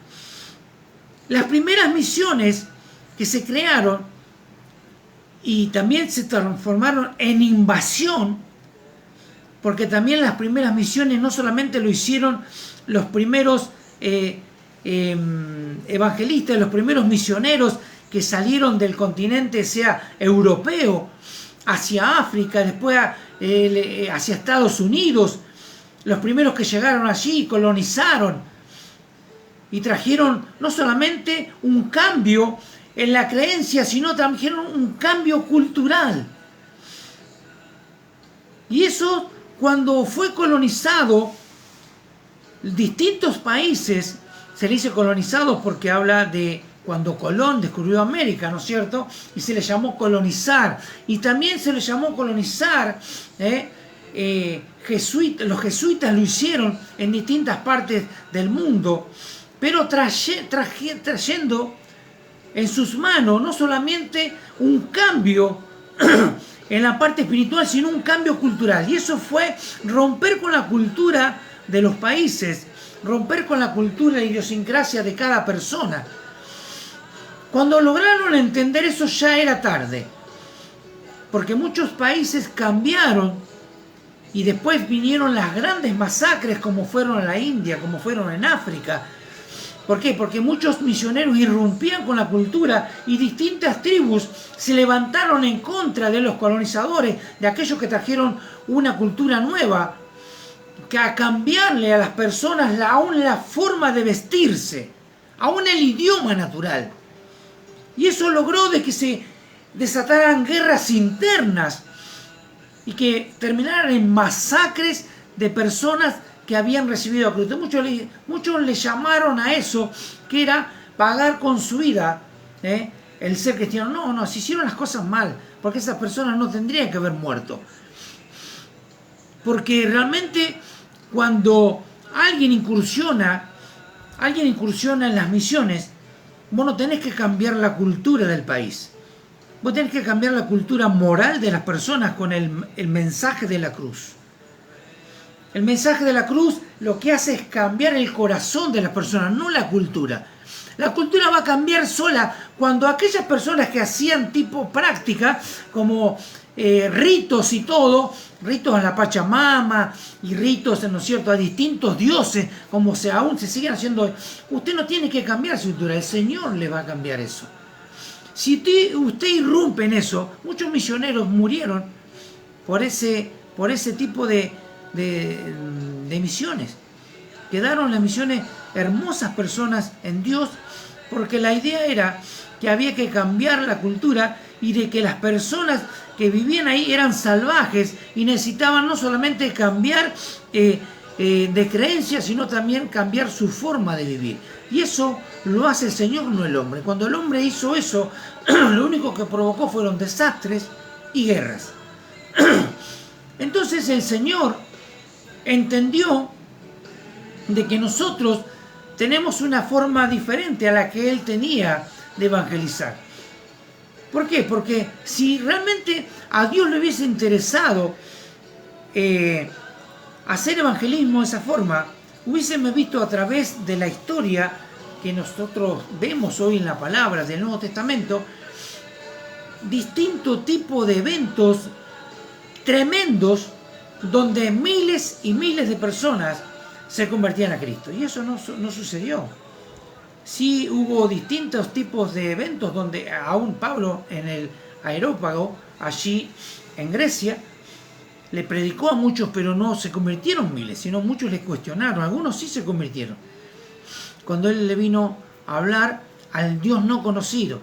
Las primeras misiones que se crearon y también se transformaron en invasión, porque también las primeras misiones no solamente lo hicieron los primeros evangelistas, los primeros misioneros que salieron del continente, sea europeo, hacia África, después hacia Estados Unidos, los primeros que llegaron allí, colonizaron y trajeron no solamente un cambio en la creencia, sino también un cambio cultural. Y eso, cuando fue colonizado, distintos países, se le dice colonizados porque habla de cuando Colón descubrió América, ¿no es cierto? Y se le llamó colonizar. Y también se le llamó colonizar, los jesuitas lo hicieron en distintas partes del mundo, pero trayendo en sus manos no solamente un cambio en la parte espiritual, sino un cambio cultural. Y eso fue romper con la cultura de los países, romper con la cultura y idiosincrasia de cada persona. Cuando lograron entender eso ya era tarde, porque muchos países cambiaron y después vinieron las grandes masacres como fueron en la India, como fueron en África. ¿Por qué? Porque muchos misioneros irrumpían con la cultura y distintas tribus se levantaron en contra de los colonizadores, de aquellos que trajeron una cultura nueva, que a cambiarle a las personas aún la forma de vestirse, aún el idioma natural. Y eso logró de que se desataran guerras internas y que terminaran en masacres de personas que habían recibido a Cristo. Muchos le llamaron a eso, que era pagar con su vida el ser cristiano. No, se hicieron las cosas mal, porque esas personas no tendrían que haber muerto. Porque realmente cuando alguien incursiona en las misiones, vos no tenés que cambiar la cultura del país. Vos tenés que cambiar la cultura moral de las personas con el mensaje de la cruz. El mensaje de la cruz lo que hace es cambiar el corazón de las personas, no la cultura. La cultura va a cambiar sola cuando aquellas personas que hacían tipo práctica, como ritos y todo, ritos a la Pachamama y ritos, ¿no es cierto?, a distintos dioses, como aún se siguen haciendo. Usted no tiene que cambiar su cultura, el Señor le va a cambiar eso. Si usted irrumpe en eso, muchos misioneros murieron por ese tipo de misiones. Quedaron las misiones hermosas personas en Dios, porque la idea era que había que cambiar la cultura y de que las personas que vivían ahí eran salvajes y necesitaban no solamente cambiar de creencias, sino también cambiar su forma de vivir. Y eso lo hace el Señor, no el hombre. Cuando el hombre hizo eso, lo único que provocó fueron desastres y guerras. Entonces el Señor entendió de que nosotros tenemos una forma diferente a la que Él tenía de evangelizar. ¿Por qué? Porque si realmente a Dios le hubiese interesado hacer evangelismo de esa forma, hubiésemos visto a través de la historia que nosotros vemos hoy en la palabra del Nuevo Testamento, distinto tipo de eventos tremendos donde miles y miles de personas se convertían a Cristo. Y eso no sucedió. Sí hubo distintos tipos de eventos donde aún Pablo en el Areópago, allí en Grecia, le predicó a muchos, pero no se convirtieron miles, sino muchos le cuestionaron. Algunos sí se convirtieron. Cuando él le vino a hablar al Dios no conocido,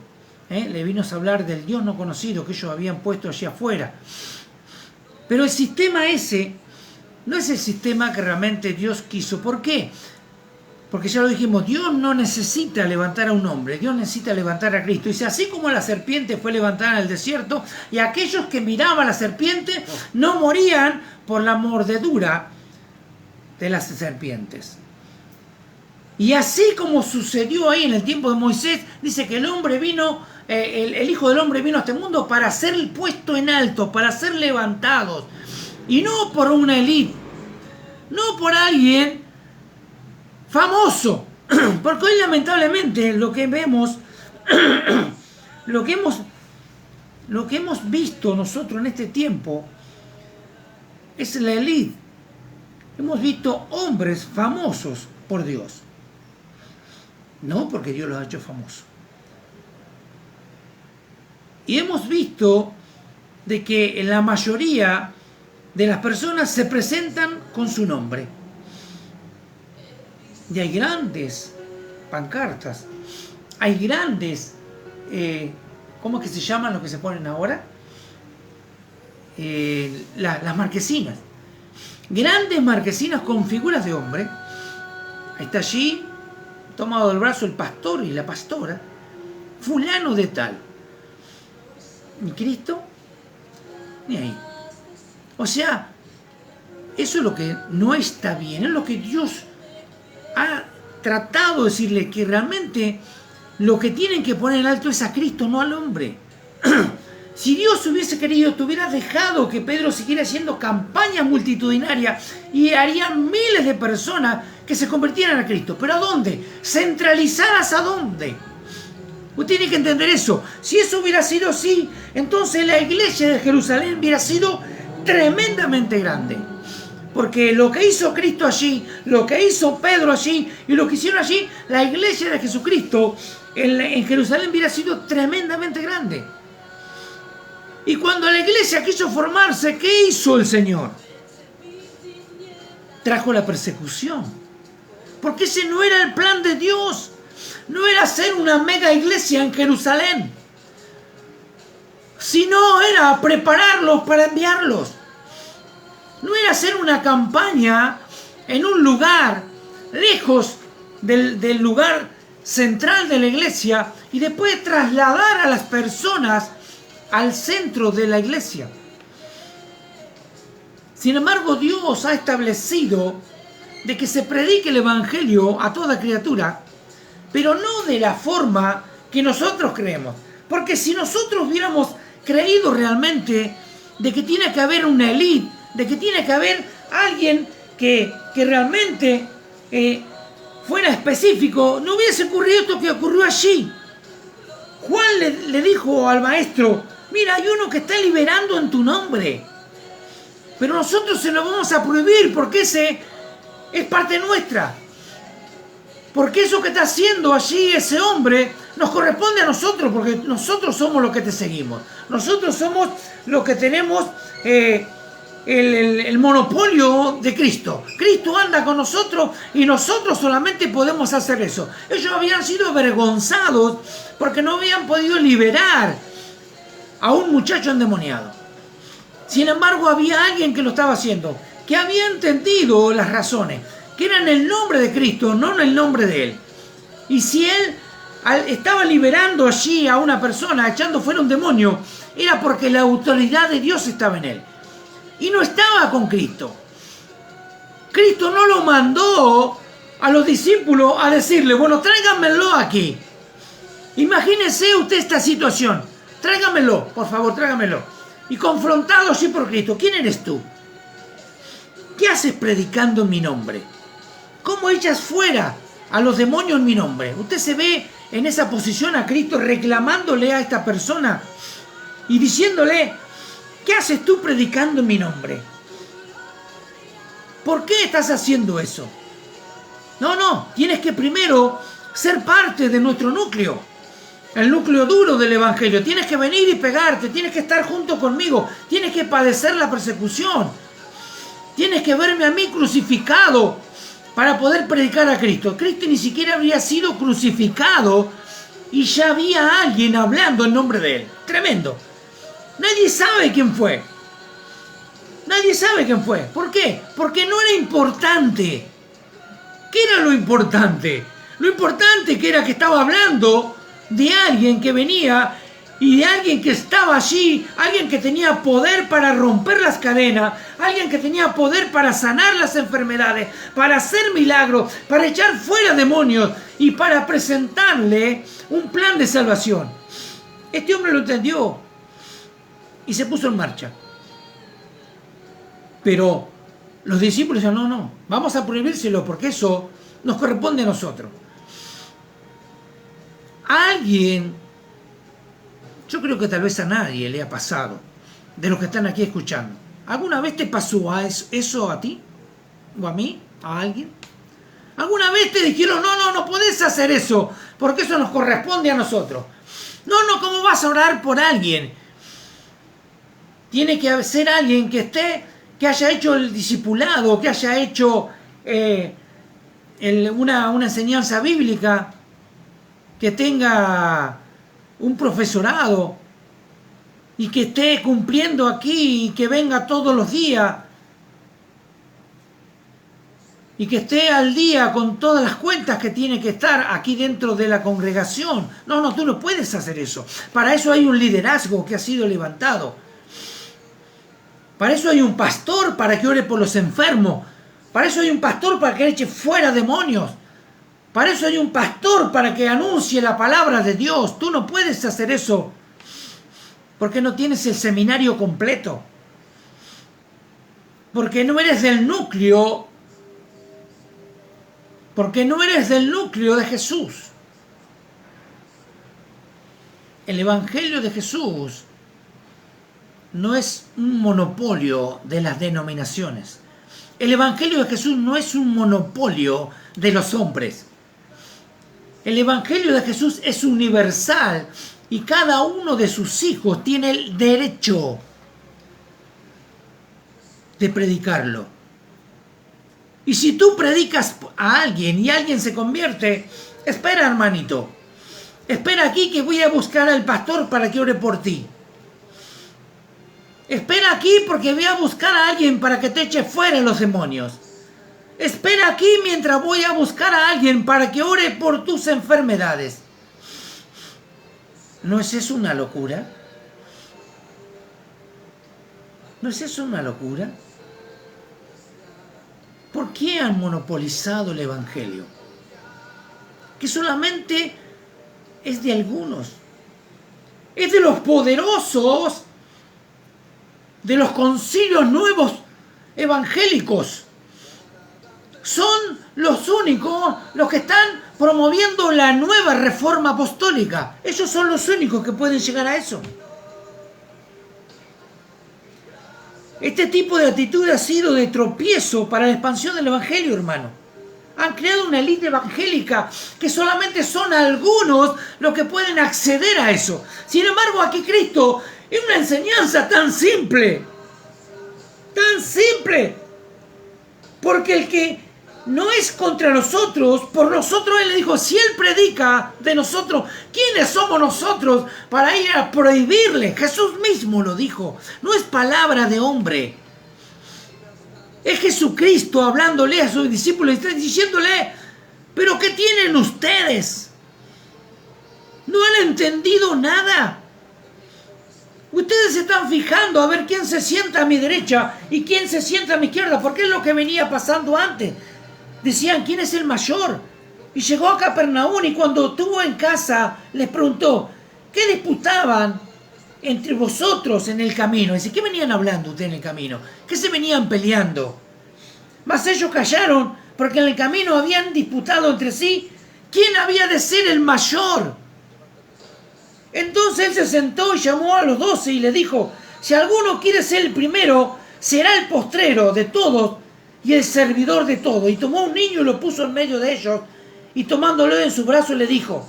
le vino a hablar del Dios no conocido que ellos habían puesto allí afuera. Pero el sistema ese no es el sistema que realmente Dios quiso. ¿Por qué? Porque ya lo dijimos, Dios no necesita levantar a un hombre, Dios necesita levantar a Cristo. Dice, así como la serpiente fue levantada en el desierto, y aquellos que miraban a la serpiente no morían por la mordedura de las serpientes. Y así como sucedió ahí en el tiempo de Moisés, dice que el hombre vino, el Hijo del Hombre vino a este mundo para ser puesto en alto, para ser levantados. Y no por una élite, no por alguien famoso, porque hoy lamentablemente lo que vemos, lo que hemos visto nosotros en este tiempo es la élite. Hemos visto hombres famosos por Dios, no porque Dios los ha hecho famosos. Y hemos visto de que en la mayoría de las personas se presentan con su nombre. Y hay grandes pancartas, hay grandes, ¿cómo es que se llaman los que se ponen ahora? Las marquesinas. Grandes marquesinas con figuras de hombre. Está allí, tomado del brazo el pastor y la pastora, fulano de tal. ¿Y Cristo? Ni ahí. O sea, eso es lo que no está bien, es lo que Dios ha tratado de decirle, que realmente lo que tienen que poner en alto es a Cristo, no al hombre. Si Dios hubiese querido, te hubieras dejado que Pedro siguiera haciendo campañas multitudinarias y harían miles de personas que se convirtieran a Cristo. ¿Pero a dónde? ¿Centralizadas a dónde? Usted tiene que entender eso. Si eso hubiera sido así, entonces la iglesia de Jerusalén hubiera sido tremendamente grande. Porque lo que hizo Cristo allí, lo que hizo Pedro allí y lo que hicieron allí, la iglesia de Jesucristo en Jerusalén hubiera sido tremendamente grande. Y cuando la iglesia quiso formarse, ¿qué hizo el Señor? Trajo la persecución. Porque ese no era el plan de Dios. No era hacer una mega iglesia en Jerusalén, sino era prepararlos para enviarlos. No era hacer una campaña en un lugar lejos del lugar central de la iglesia y después trasladar a las personas al centro de la iglesia. Sin embargo, Dios ha establecido de que se predique el evangelio a toda criatura, pero no de la forma que nosotros creemos. Porque si nosotros hubiéramos creído realmente de que tiene que haber una élite, de que tiene que haber alguien que realmente fuera específico, no hubiese ocurrido esto que ocurrió allí. Juan le dijo al maestro, mira, hay uno que está liberando en tu nombre, pero nosotros se lo vamos a prohibir porque ese es parte nuestra. Porque eso que está haciendo allí ese hombre nos corresponde a nosotros, porque nosotros somos los que te seguimos. Nosotros somos los que tenemos el monopolio de Cristo. Cristo anda con nosotros y nosotros solamente podemos hacer eso. Ellos habían sido avergonzados porque no habían podido liberar a un muchacho endemoniado. Sin embargo, había alguien que lo estaba haciendo, que había entendido las razones, que era en el nombre de Cristo, no en el nombre de él. Y si él estaba liberando allí a una persona, echando fuera un demonio, era porque la autoridad de Dios estaba en él. Y no estaba con Cristo. Cristo no lo mandó a los discípulos a decirle, bueno, tráiganmelo aquí. Imagínese usted esta situación. Tráigamelo, por favor, tráigamelo. Y confrontado allí por Cristo, ¿quién eres tú? ¿Qué haces predicando en mi nombre? ¿Cómo echas fuera a los demonios en mi nombre? Usted se ve en esa posición a Cristo reclamándole a esta persona y diciéndole, ¿qué haces tú predicando en mi nombre? ¿Por qué estás haciendo eso? No, tienes que primero ser parte de nuestro núcleo. El núcleo duro del evangelio. Tienes que venir y pegarte, tienes que estar junto conmigo, tienes que padecer la persecución, tienes que verme a mí crucificado para poder predicar a Cristo. Cristo ni siquiera habría sido crucificado y ya había alguien hablando en nombre de él. Tremendo. Nadie sabe quién fue. Nadie sabe quién fue. ¿Por qué? Porque no era importante. ¿Qué era lo importante? Lo importante que era que estaba hablando de alguien que venía y de alguien que estaba allí, alguien que tenía poder para romper las cadenas, alguien que tenía poder para sanar las enfermedades, para hacer milagros, para echar fuera demonios y para presentarle un plan de salvación. Este hombre lo entendió y se puso en marcha. Pero los discípulos decían, no, vamos a prohibírselo porque eso nos corresponde a nosotros. A alguien, yo creo que tal vez a nadie le ha pasado, de los que están aquí escuchando. ¿Alguna vez te pasó eso a ti? ¿O a mí? ¿A alguien? ¿Alguna vez te dijeron, no podés hacer eso, porque eso nos corresponde a nosotros? No, ¿cómo vas a orar por alguien? Tiene que ser alguien que que haya hecho el discipulado, que haya hecho una enseñanza bíblica, que tenga un profesorado y que esté cumpliendo aquí y que venga todos los días y que esté al día con todas las cuentas que tiene que estar aquí dentro de la congregación. No, tú no puedes hacer eso. Para eso hay un liderazgo que ha sido levantado. Para eso hay un pastor para que ore por los enfermos. Para eso hay un pastor para que eche fuera demonios. Para eso hay un pastor para que anuncie la palabra de Dios. Tú no puedes hacer eso porque no tienes el seminario completo. Porque no eres del núcleo. Porque no eres del núcleo de Jesús. El Evangelio de Jesús no es un monopolio de las denominaciones. El Evangelio de Jesús no es un monopolio de los hombres. El Evangelio de Jesús es universal y cada uno de sus hijos tiene el derecho de predicarlo. Y si tú predicas a alguien y alguien se convierte, espera, hermanito. Espera aquí que voy a buscar al pastor para que ore por ti. Espera aquí porque voy a buscar a alguien para que te eche fuera los demonios. Espera aquí mientras voy a buscar a alguien para que ore por tus enfermedades. ¿No es eso una locura? ¿No es eso una locura? ¿Por qué han monopolizado el Evangelio? Que solamente es de algunos. Es de los poderosos, de los concilios nuevos evangélicos. Son los únicos los que están promoviendo la nueva reforma apostólica. Ellos son los únicos que pueden llegar a eso. Este tipo de actitud ha sido de tropiezo para la expansión del Evangelio, hermano. Han creado una élite evangélica que solamente son algunos los que pueden acceder a eso. Sin embargo, aquí Cristo es una enseñanza tan simple. Tan simple. Porque el que no es contra nosotros, por nosotros Él le dijo, si Él predica de nosotros, ¿quiénes somos nosotros para ir a prohibirle? Jesús mismo lo dijo, no es palabra de hombre. Es Jesucristo hablándole a sus discípulos y diciéndole, ¿pero qué tienen ustedes? ¿No han entendido nada? Ustedes se están fijando a ver quién se sienta a mi derecha y quién se sienta a mi izquierda, porque es lo que venía pasando antes. Decían, ¿quién es el mayor? Y llegó a Capernaum y cuando estuvo en casa les preguntó, ¿qué disputaban entre vosotros en el camino? Dice, ¿qué venían hablando ustedes en el camino? ¿Qué se venían peleando? Mas ellos callaron porque en el camino habían disputado entre sí quién había de ser el mayor. Entonces él se sentó y llamó a los 12 y le dijo, si alguno quiere ser el primero, será el postrero de todos y el servidor de todos. Y tomó un niño y lo puso en medio de ellos, y tomándolo en su brazo le dijo,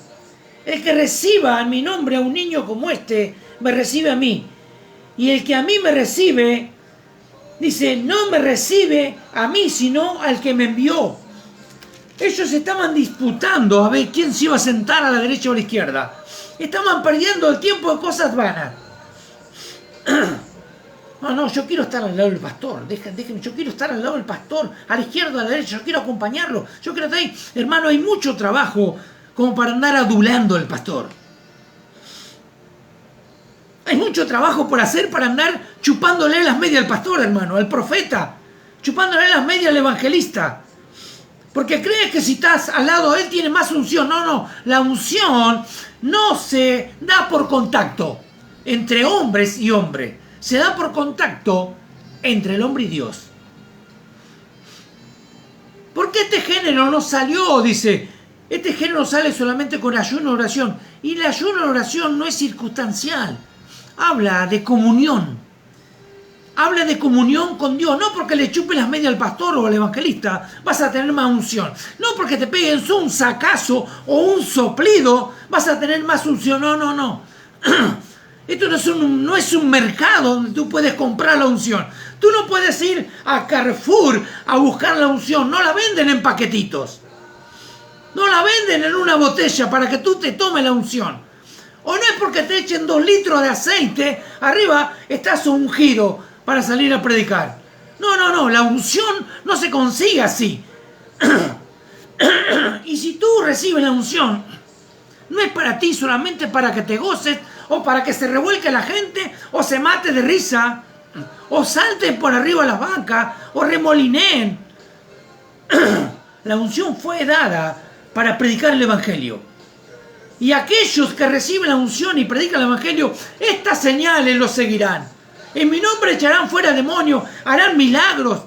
el que reciba en mi nombre a un niño como este, me recibe a mí. Y el que a mí me recibe, dice, no me recibe a mí, sino al que me envió. Ellos estaban disputando a ver quién se iba a sentar a la derecha o a la izquierda. Estaban perdiendo el tiempo de cosas vanas. No, yo quiero estar al lado del pastor. Déjenme, yo quiero estar al lado del pastor, a la izquierda, a la derecha, yo quiero acompañarlo. Yo quiero estar ahí. Hermano, hay mucho trabajo como para andar adulando al pastor. Hay mucho trabajo por hacer para andar chupándole las medias al pastor, hermano, al profeta. Chupándole las medias al evangelista. Porque crees que si estás al lado de él tiene más unción. No, la unción no se da por contacto entre hombres y hombres. Se da por contacto entre el hombre y Dios. ¿Por qué este género no salió? Dice, este género sale solamente con ayuno y oración. Y el ayuno y oración no es circunstancial. Habla de comunión. Habla de comunión con Dios. No porque le chupe las medias al pastor o al evangelista vas a tener más unción. No porque te peguen un sacazo o un soplido vas a tener más unción. No. Esto no es un mercado donde tú puedes comprar la unción. Tú no puedes ir a Carrefour a buscar la unción. No la venden en paquetitos. No la venden en una botella para que tú te tomes la unción. O no es porque te echen 2 litros de aceite, arriba estás ungido para salir a predicar. No, la unción no se consigue así. Y si tú recibes la unción, no es para ti solamente para que te goces, o para que se revuelque la gente, o se mate de risa, o salten por arriba de las bancas, o remolineen. La unción fue dada para predicar el Evangelio. Y aquellos que reciben la unción y predican el Evangelio, estas señales los seguirán. En mi nombre echarán fuera demonios, harán milagros,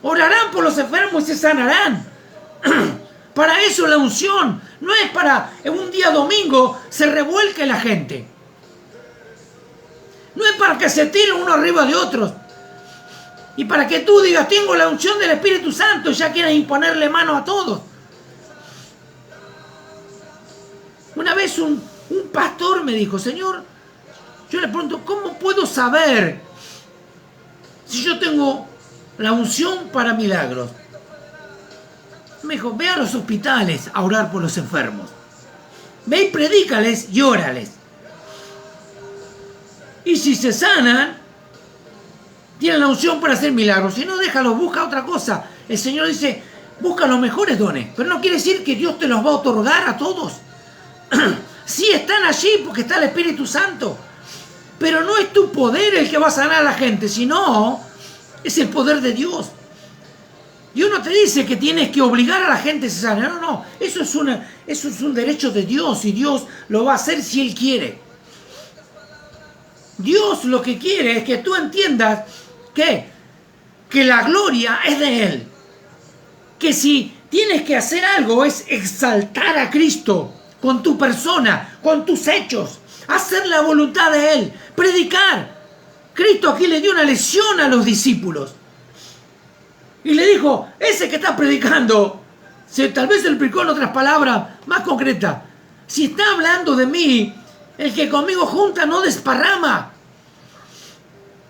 orarán por los enfermos y se sanarán. Para eso la unción no es para en un día domingo se revuelque la gente. No es para que se tiren uno arriba de otros. Y para que tú digas, tengo la unción del Espíritu Santo y ya quieras imponerle mano a todos. Una vez un pastor me dijo, Señor, yo le pregunto, ¿cómo puedo saber si yo tengo la unción para milagros? Me dijo, ve a los hospitales a orar por los enfermos. Ve y predícales y órales. Y si se sanan, tienen la unción para hacer milagros. Si no, déjalos, busca otra cosa. El Señor dice, busca los mejores dones. Pero no quiere decir que Dios te los va a otorgar a todos. Sí están allí porque está el Espíritu Santo. Pero no es tu poder el que va a sanar a la gente, sino es el poder de Dios. Dios no te dice que tienes que obligar a la gente a sanar. No. Eso es un derecho de Dios y Dios lo va a hacer si Él quiere. Dios lo que quiere es que tú entiendas que la gloria es de Él. Que si tienes que hacer algo es exaltar a Cristo con tu persona, con tus hechos. Hacer la voluntad de Él. Predicar. Cristo aquí le dio una lección a los discípulos. Y le dijo, ese que está predicando, tal vez se lo explicó en otras palabras más concretas. Si está hablando de mí, el que conmigo junta no desparrama.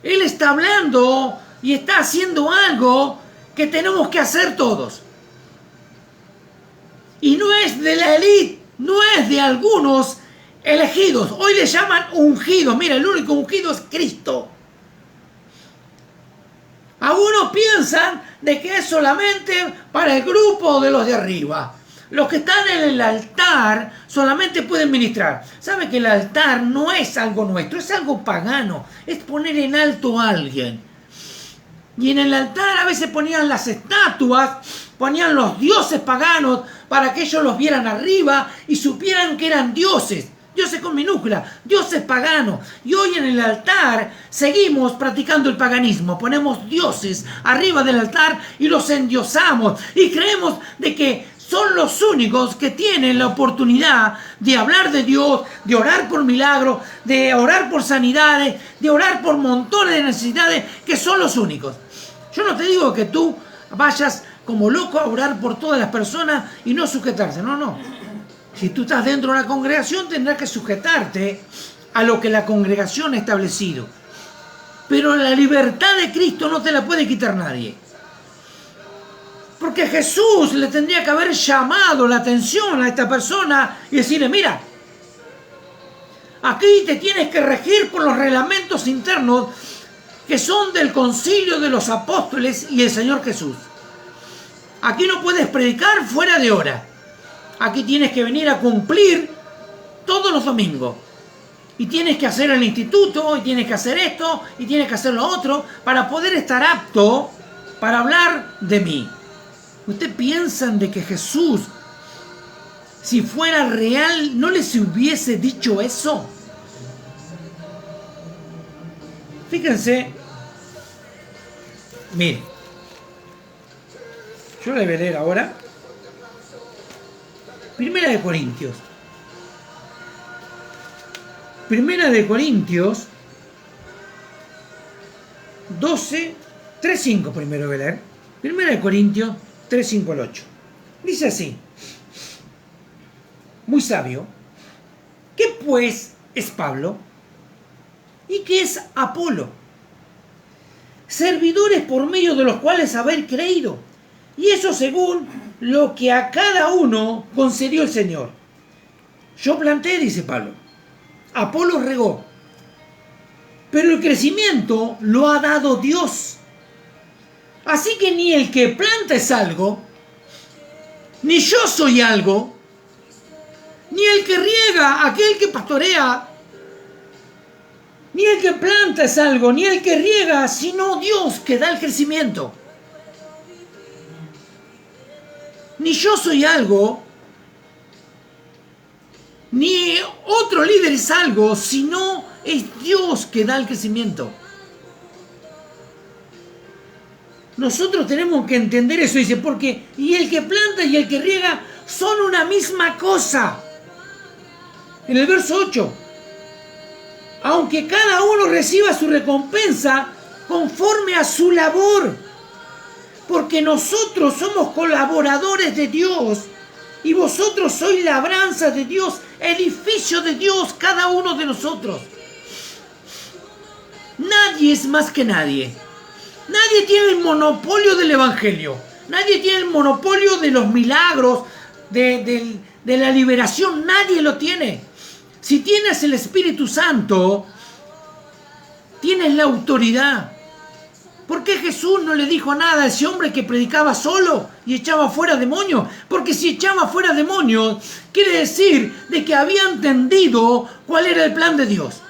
Él está hablando y está haciendo algo que tenemos que hacer todos. Y no es de la élite, no es de algunos elegidos. Hoy le llaman ungidos. Mira, el único ungido es Cristo. Algunos piensan de que es solamente para el grupo de los de arriba. Los que están en el altar solamente pueden ministrar. ¿Sabe que el altar no es algo nuestro? Es algo pagano. Es poner en alto a alguien. Y en el altar a veces ponían las estatuas, ponían los dioses paganos para que ellos los vieran arriba y supieran que eran dioses. Dioses con minúscula, dioses paganos. Y hoy en el altar seguimos practicando el paganismo. Ponemos dioses arriba del altar y los endiosamos. Y creemos de que son los únicos que tienen la oportunidad de hablar de Dios, de orar por milagros, de orar por sanidades, de orar por montones de necesidades, que son los únicos. Yo no te digo que tú vayas como loco a orar por todas las personas y no sujetarse. No. Si tú estás dentro de una congregación, tendrás que sujetarte a lo que la congregación ha establecido. Pero la libertad de Cristo no te la puede quitar nadie. Porque Jesús le tendría que haber llamado la atención a esta persona y decirle, mira, aquí te tienes que regir por los reglamentos internos que son del concilio de los apóstoles y el Señor Jesús. Aquí no puedes predicar fuera de hora. Aquí tienes que venir a cumplir todos los domingos. Y tienes que hacer el instituto, y tienes que hacer esto, y tienes que hacer lo otro, para poder estar apto para hablar de mí. ¿Ustedes piensan de que Jesús, si fuera real, no les hubiese dicho eso? Fíjense. Miren. Yo le voy a leer ahora. Primera de Corintios. Primera de Corintios 12, 3-5 primero voy a leer. Primera de Corintios 3-5 al 8. Dice así. Muy sabio. ¿Qué pues es Pablo y qué es Apolo. Servidores por medio de los cuales haber creído, y eso según lo que a cada uno concedió el Señor. Yo planté, dice Pablo, Apolo regó, pero el crecimiento lo ha dado Dios. Así que ni el que planta es algo, ni yo soy algo, ni el que riega, aquel que pastorea, ni el que planta es algo, ni el que riega, sino Dios que da el crecimiento. Ni yo soy algo, ni otro líder es algo, sino es Dios que da el crecimiento. Nosotros tenemos que entender eso, dice, porque y el que planta y el que riega son una misma cosa. En el verso 8, aunque cada uno reciba su recompensa conforme a su labor, porque nosotros somos colaboradores de Dios y vosotros sois labranza de Dios, edificio de Dios, cada uno de nosotros. Nadie es más que nadie. Nadie tiene el monopolio del Evangelio. Nadie tiene el monopolio de los milagros, de la liberación. Nadie lo tiene. Si tienes el Espíritu Santo, tienes la autoridad. ¿Por qué Jesús no le dijo nada a ese hombre que predicaba solo y echaba fuera demonios? Porque si echaba fuera demonios, quiere decir de que había entendido cuál era el plan de Dios.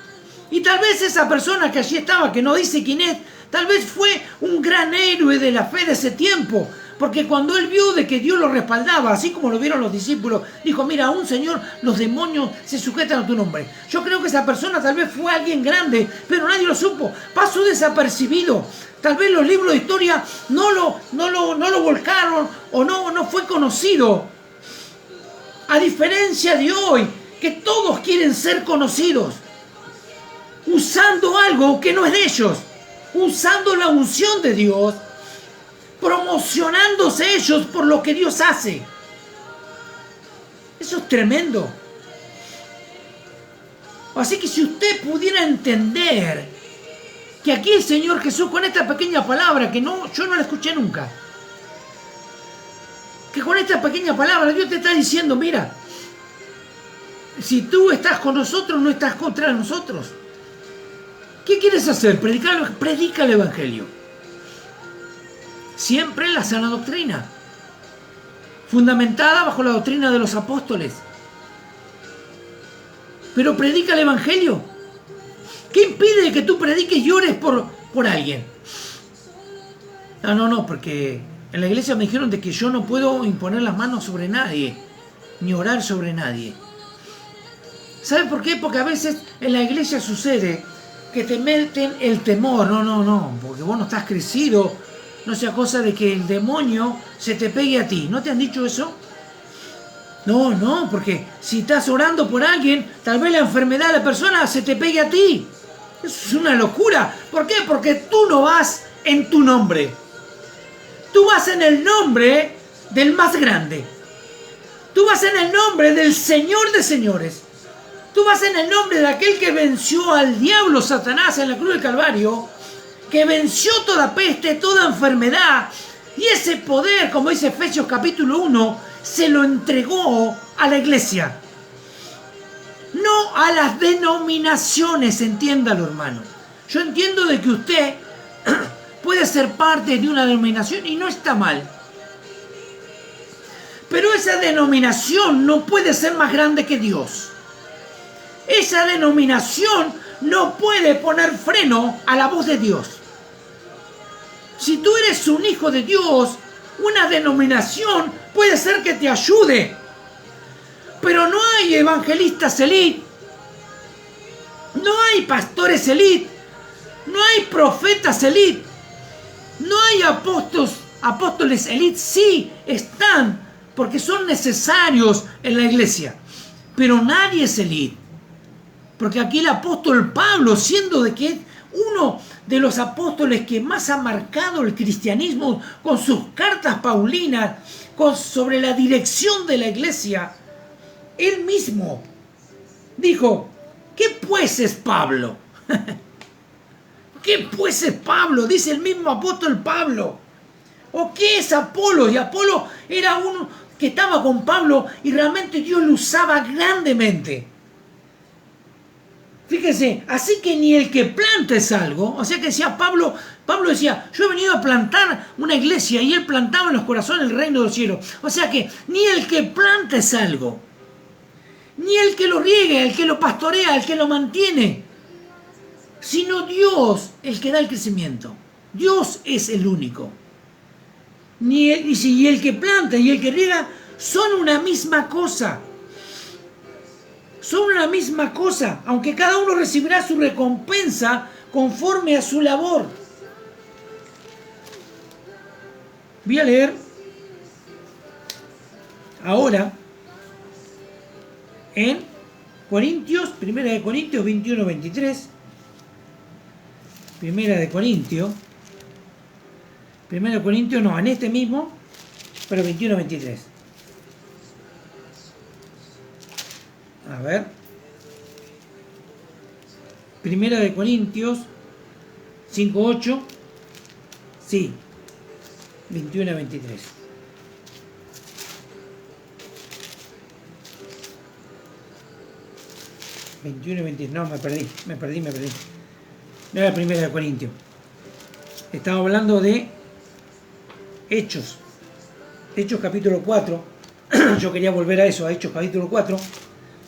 Y tal vez esa persona que allí estaba, que no dice quién es, tal vez fue un gran héroe de la fe de ese tiempo. Porque cuando él vio de que Dios lo respaldaba, así como lo vieron los discípulos, dijo, mira, aún Señor, los demonios se sujetan a tu nombre. Yo creo que esa persona tal vez fue alguien grande, pero nadie lo supo. Pasó desapercibido. Tal vez los libros de historia no lo volcaron o no fue conocido. A diferencia de hoy, que todos quieren ser conocidos. Usando algo que no es de ellos. Usando la unción de Dios. Promocionándose ellos por lo que Dios hace. Eso es tremendo. Así que si usted pudiera entender que aquí el Señor Jesús, con esta pequeña palabra, que yo no la escuché nunca, que con esta pequeña palabra Dios te está diciendo, mira, si tú estás con nosotros, no estás contra nosotros. ¿Qué quieres hacer? Predica el Evangelio. Siempre la sana doctrina, fundamentada bajo la doctrina de los apóstoles. Pero predica el Evangelio. ¿Qué impide que tú prediques y ores por alguien? No, porque en la iglesia me dijeron de que yo no puedo imponer las manos sobre nadie, ni orar sobre nadie. ¿Sabe por qué? Porque a veces en la iglesia sucede que te meten el temor. No, porque vos no estás crecido. No sea cosa de que el demonio se te pegue a ti. ¿No te han dicho eso? No, porque si estás orando por alguien, tal vez la enfermedad de la persona se te pegue a ti. Eso es una locura. ¿Por qué? Porque tú no vas en tu nombre. Tú vas en el nombre del más grande. Tú vas en el nombre del Señor de señores. Tú vas en el nombre de aquel que venció al diablo, Satanás, en la cruz del Calvario, que venció toda peste, toda enfermedad, y ese poder, como dice Efesios capítulo 1, se lo entregó a la iglesia. No a las denominaciones, entiéndalo, hermano. Yo entiendo de que usted puede ser parte de una denominación y no está mal. Pero esa denominación no puede ser más grande que Dios. Esa denominación no puede poner freno a la voz de Dios. Si tú eres un hijo de Dios, una denominación puede ser que te ayude. Pero no hay evangelistas elite, no hay pastores elite, no hay profetas elite, no hay apóstoles elite. Sí, están, porque son necesarios en la iglesia. Pero nadie es elite. Porque aquí el apóstol Pablo, siendo de que es uno de los apóstoles que más ha marcado el cristianismo con sus cartas paulinas, sobre la dirección de la iglesia, él mismo dijo ¿Qué pues es Pablo? ¿Qué pues es Pablo? Dice el mismo apóstol Pablo. ¿O qué es Apolo? Y Apolo era uno que estaba con Pablo y realmente Dios lo usaba grandemente. Fíjense, así que ni el que planta es algo. O sea que decía Pablo decía, yo he venido a plantar una iglesia y él plantaba en los corazones el reino del cielo. O sea que ni el que planta es algo. Ni el que lo riega, el que lo pastorea, el que lo mantiene. Sino Dios el que da el crecimiento. Dios es el único. Y el que planta y el que riega son una misma cosa. Son una misma cosa, aunque cada uno recibirá su recompensa conforme a su labor. Voy a leer ahora en Corintios, 1 de Corintios 21-23. 1 de Corintios, no, en este mismo, pero 21-23. A ver. 1 de Corintios 5:8. Sí. 21-23. No, me perdí. No era 1 de Corintios. Estaba hablando de Hechos. Hechos capítulo 4. Yo quería volver a eso, a Hechos capítulo 4.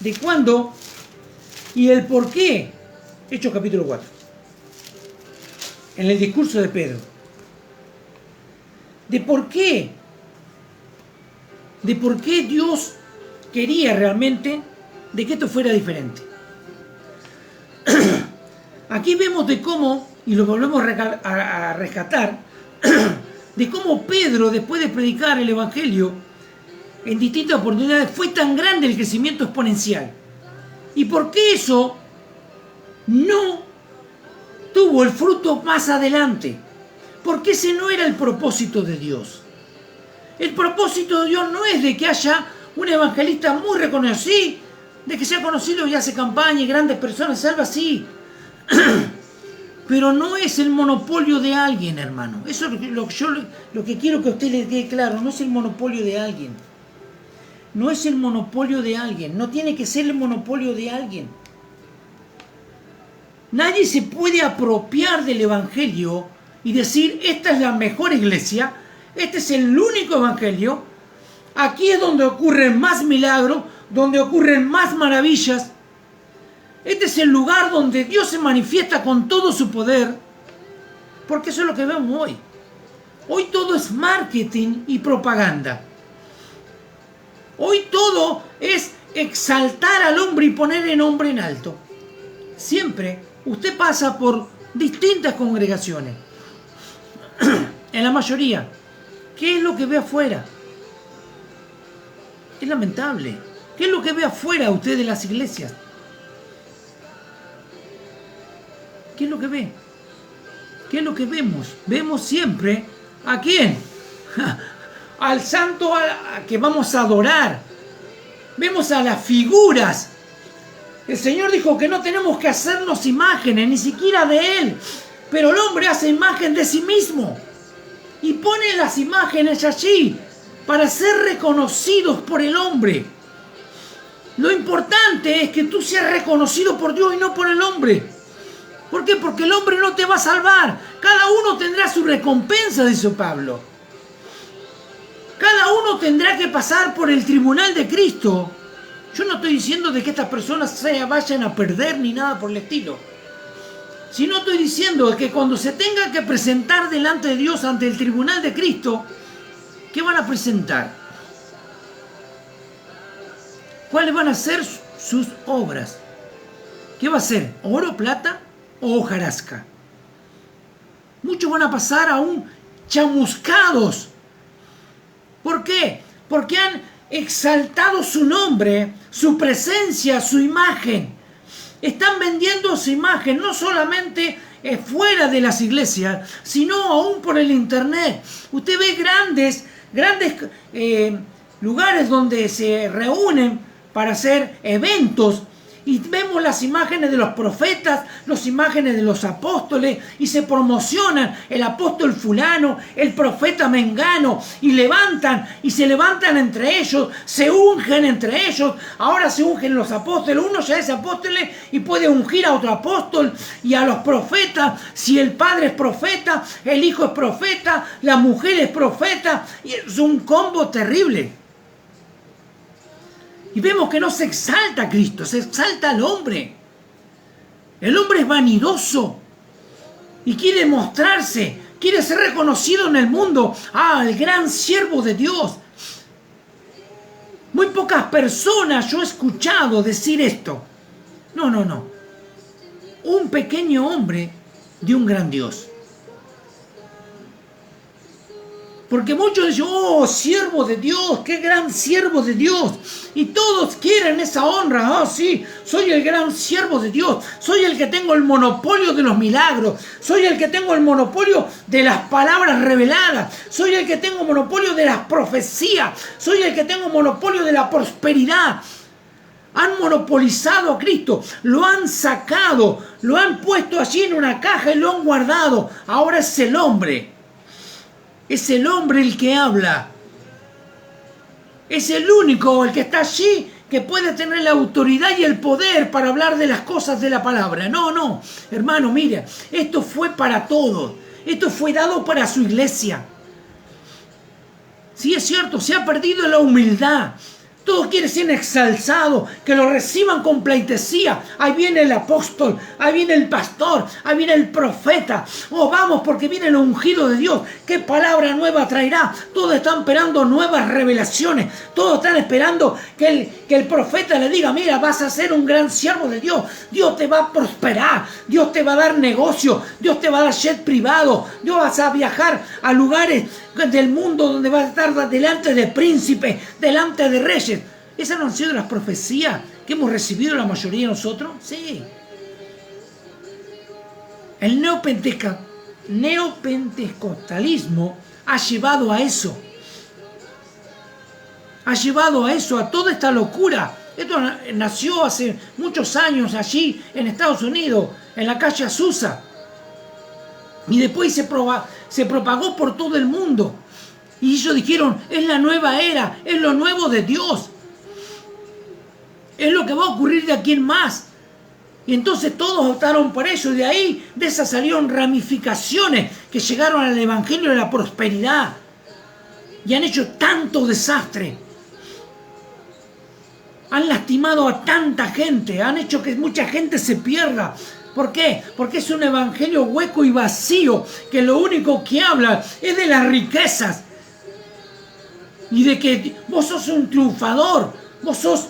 De cuándo y el por qué. Hechos capítulo 4. En el discurso de Pedro. De por qué Dios quería realmente de que esto fuera diferente. Aquí vemos de cómo, y lo volvemos a rescatar, de cómo Pedro, después de predicar el Evangelio en distintas oportunidades, fue tan grande el crecimiento exponencial. ¿Y por qué eso no tuvo el fruto más adelante? Porque ese no era el propósito de Dios. El propósito de Dios no es de que haya un evangelista muy reconocido, de que sea conocido y hace campaña y grandes personas salva, sí. Pero no es el monopolio de alguien, hermano. Eso es lo que quiero que a usted le quede claro. No es el monopolio de alguien. No es el monopolio de alguien. No tiene que ser el monopolio de alguien. Nadie se puede apropiar del evangelio y decir, esta es la mejor iglesia, este es el único evangelio, aquí es donde ocurren más milagros, donde ocurren más maravillas, este es el lugar donde Dios se manifiesta con todo su poder, porque eso es lo que vemos hoy. Hoy todo es marketing y propaganda. Hoy todo es exaltar al hombre y poner el hombre en alto. Siempre usted pasa por distintas congregaciones. En la mayoría, ¿qué es lo que ve afuera? Es lamentable. ¿Qué es lo que ve afuera usted de las iglesias? ¿Qué es lo que ve? ¿Qué es lo que vemos? Vemos siempre ¿a quién? Al santo que vamos a adorar. Vemos a las figuras. El Señor dijo que no tenemos que hacernos imágenes, ni siquiera de Él. Pero el hombre hace imagen de sí mismo. Y pone las imágenes allí para ser reconocidos por el hombre. Lo importante es que tú seas reconocido por Dios y no por el hombre. ¿Por qué? Porque el hombre no te va a salvar. Cada uno tendrá su recompensa, dice Pablo. Cada uno tendrá que pasar por el tribunal de Cristo. Yo no estoy diciendo de que estas personas se vayan a perder ni nada por el estilo. Sino estoy diciendo que cuando se tengan que presentar delante de Dios ante el tribunal de Cristo, ¿qué van a presentar? ¿Cuáles van a ser sus obras? ¿Qué va a ser? ¿Oro, plata o hojarasca? Muchos van a pasar aún chamuscados. ¿Por qué? Porque han exaltado su nombre, su presencia, su imagen. Están vendiendo su imagen, no solamente fuera de las iglesias, sino aún por el internet. Usted ve grandes lugares donde se reúnen para hacer eventos Y vemos las imágenes de los profetas, las imágenes de los apóstoles, y se promocionan el apóstol fulano, el profeta mengano, y se levantan entre ellos, se ungen entre ellos. Ahora se ungen los apóstoles, uno ya es apóstol y puede ungir a otro apóstol, y a los profetas, si el padre es profeta, el hijo es profeta, la mujer es profeta, y es un combo terrible. Y vemos que no se exalta a Cristo, se exalta al hombre. El hombre es vanidoso y quiere mostrarse, quiere ser reconocido en el mundo. El gran siervo de Dios. Muy pocas personas yo he escuchado decir esto. No. Un pequeño hombre de un gran Dios. Porque muchos dicen, siervo de Dios, qué gran siervo de Dios. Y todos quieren esa honra. Sí, soy el gran siervo de Dios. Soy el que tengo el monopolio de los milagros. Soy el que tengo el monopolio de las palabras reveladas. Soy el que tengo monopolio de las profecías. Soy el que tengo monopolio de la prosperidad. Han monopolizado a Cristo, lo han sacado, lo han puesto allí en una caja y lo han guardado. Ahora es el hombre. Es el hombre el que habla. Es el único, el que está allí, que puede tener la autoridad y el poder para hablar de las cosas de la palabra. No, hermano, mira, esto fue para todos. Esto fue dado para su iglesia. Sí, es cierto, se ha perdido la humildad. Todos quieren ser exalzados, que lo reciban con pleitesía. Ahí viene el apóstol, ahí viene el pastor, ahí viene el profeta. Vamos porque viene el ungido de Dios. ¿Qué palabra nueva traerá? Todos están esperando nuevas revelaciones. Todos están esperando que el profeta le diga, mira, vas a ser un gran siervo de Dios. Dios te va a prosperar. Dios te va a dar negocio. Dios te va a dar jet privado. Dios vas a viajar a lugares del mundo donde vas a estar delante de príncipes, delante de reyes. ¿Esas no han sido las profecías que hemos recibido la mayoría de nosotros? Sí. El neopentecostalismo ha llevado a eso. Ha llevado a eso, a toda esta locura. Esto nació hace muchos años allí en Estados Unidos, en la calle Azusa. Y después se propagó por todo el mundo. Y ellos dijeron, es la nueva era, es lo nuevo de Dios. Es lo que va a ocurrir de aquí en más. Y entonces todos optaron por eso. Y de ahí, de esas salieron ramificaciones que llegaron al evangelio de la prosperidad. Y han hecho tanto desastre. Han lastimado a tanta gente. Han hecho que mucha gente se pierda. ¿Por qué? Porque es un evangelio hueco y vacío, que lo único que habla es de las riquezas y de que vos sos un triunfador, vos sos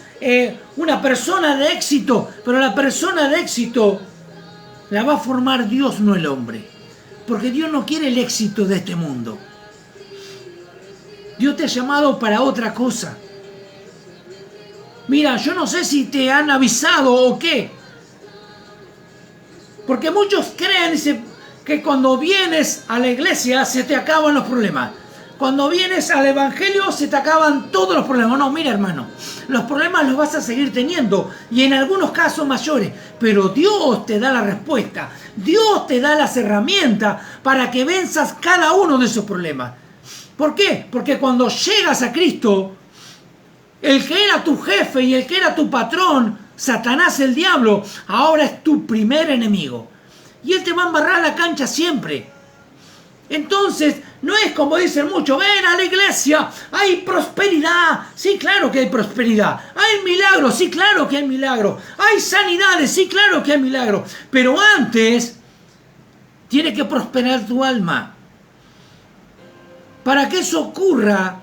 una persona de éxito, pero la persona de éxito la va a formar Dios, no el hombre, porque Dios no quiere el éxito de este mundo. Dios te ha llamado para otra cosa. Mira, yo no sé si te han avisado o qué, porque muchos creen que cuando vienes a la iglesia se te acaban los problemas. Cuando vienes al evangelio se te acaban todos los problemas. No, mira hermano, los problemas los vas a seguir teniendo y en algunos casos mayores. Pero Dios te da la respuesta. Dios te da las herramientas para que venzas cada uno de esos problemas. ¿Por qué? Porque cuando llegas a Cristo, el que era tu jefe y el que era tu patrón, Satanás el diablo, ahora es tu primer enemigo. Y él te va a embarrar la cancha siempre. Entonces, no es como dicen muchos, ven a la iglesia, hay prosperidad. Sí, claro que hay prosperidad. Hay milagros, sí, claro que hay milagros. Hay sanidades, sí, claro que hay milagros. Pero antes, tiene que prosperar tu alma. Para que eso ocurra,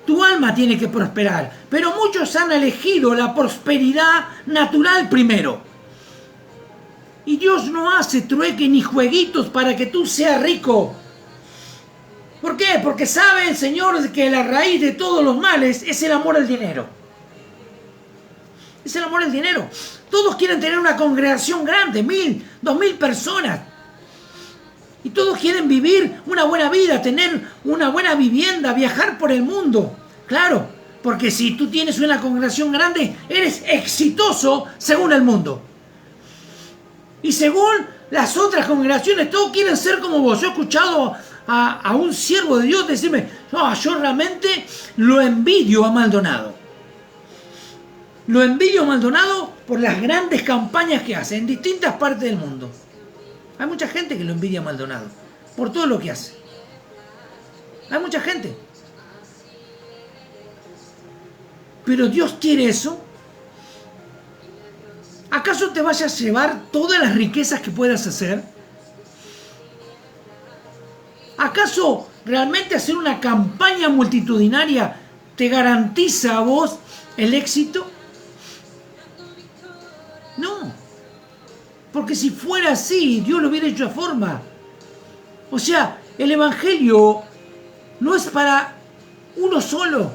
tu alma tiene que prosperar. Pero muchos han elegido la prosperidad natural primero. Y Dios no hace trueque ni jueguitos para que tú seas rico. ¿Por qué? Porque sabe el Señor que la raíz de todos los males es el amor al dinero. Es el amor al dinero. Todos quieren tener una congregación grande, 1000, 2000 personas. Y todos quieren vivir una buena vida, tener una buena vivienda, viajar por el mundo. Claro, Porque si tú tienes una congregación grande, eres exitoso según el mundo. Y según las otras congregaciones, todos quieren ser como vos. Yo he escuchado a un siervo de Dios decirme, no, yo realmente lo envidio a Maldonado. Lo envidio a Maldonado por las grandes campañas que hace en distintas partes del mundo. Hay mucha gente que lo envidia a Maldonado por todo lo que hace. Hay mucha gente. Pero Dios quiere eso. ¿Acaso te vayas a llevar todas las riquezas que puedas hacer? ¿Acaso realmente hacer una campaña multitudinaria te garantiza a vos el éxito? No. Porque si fuera así, Dios lo hubiera hecho de forma. O sea, el Evangelio no es para uno solo.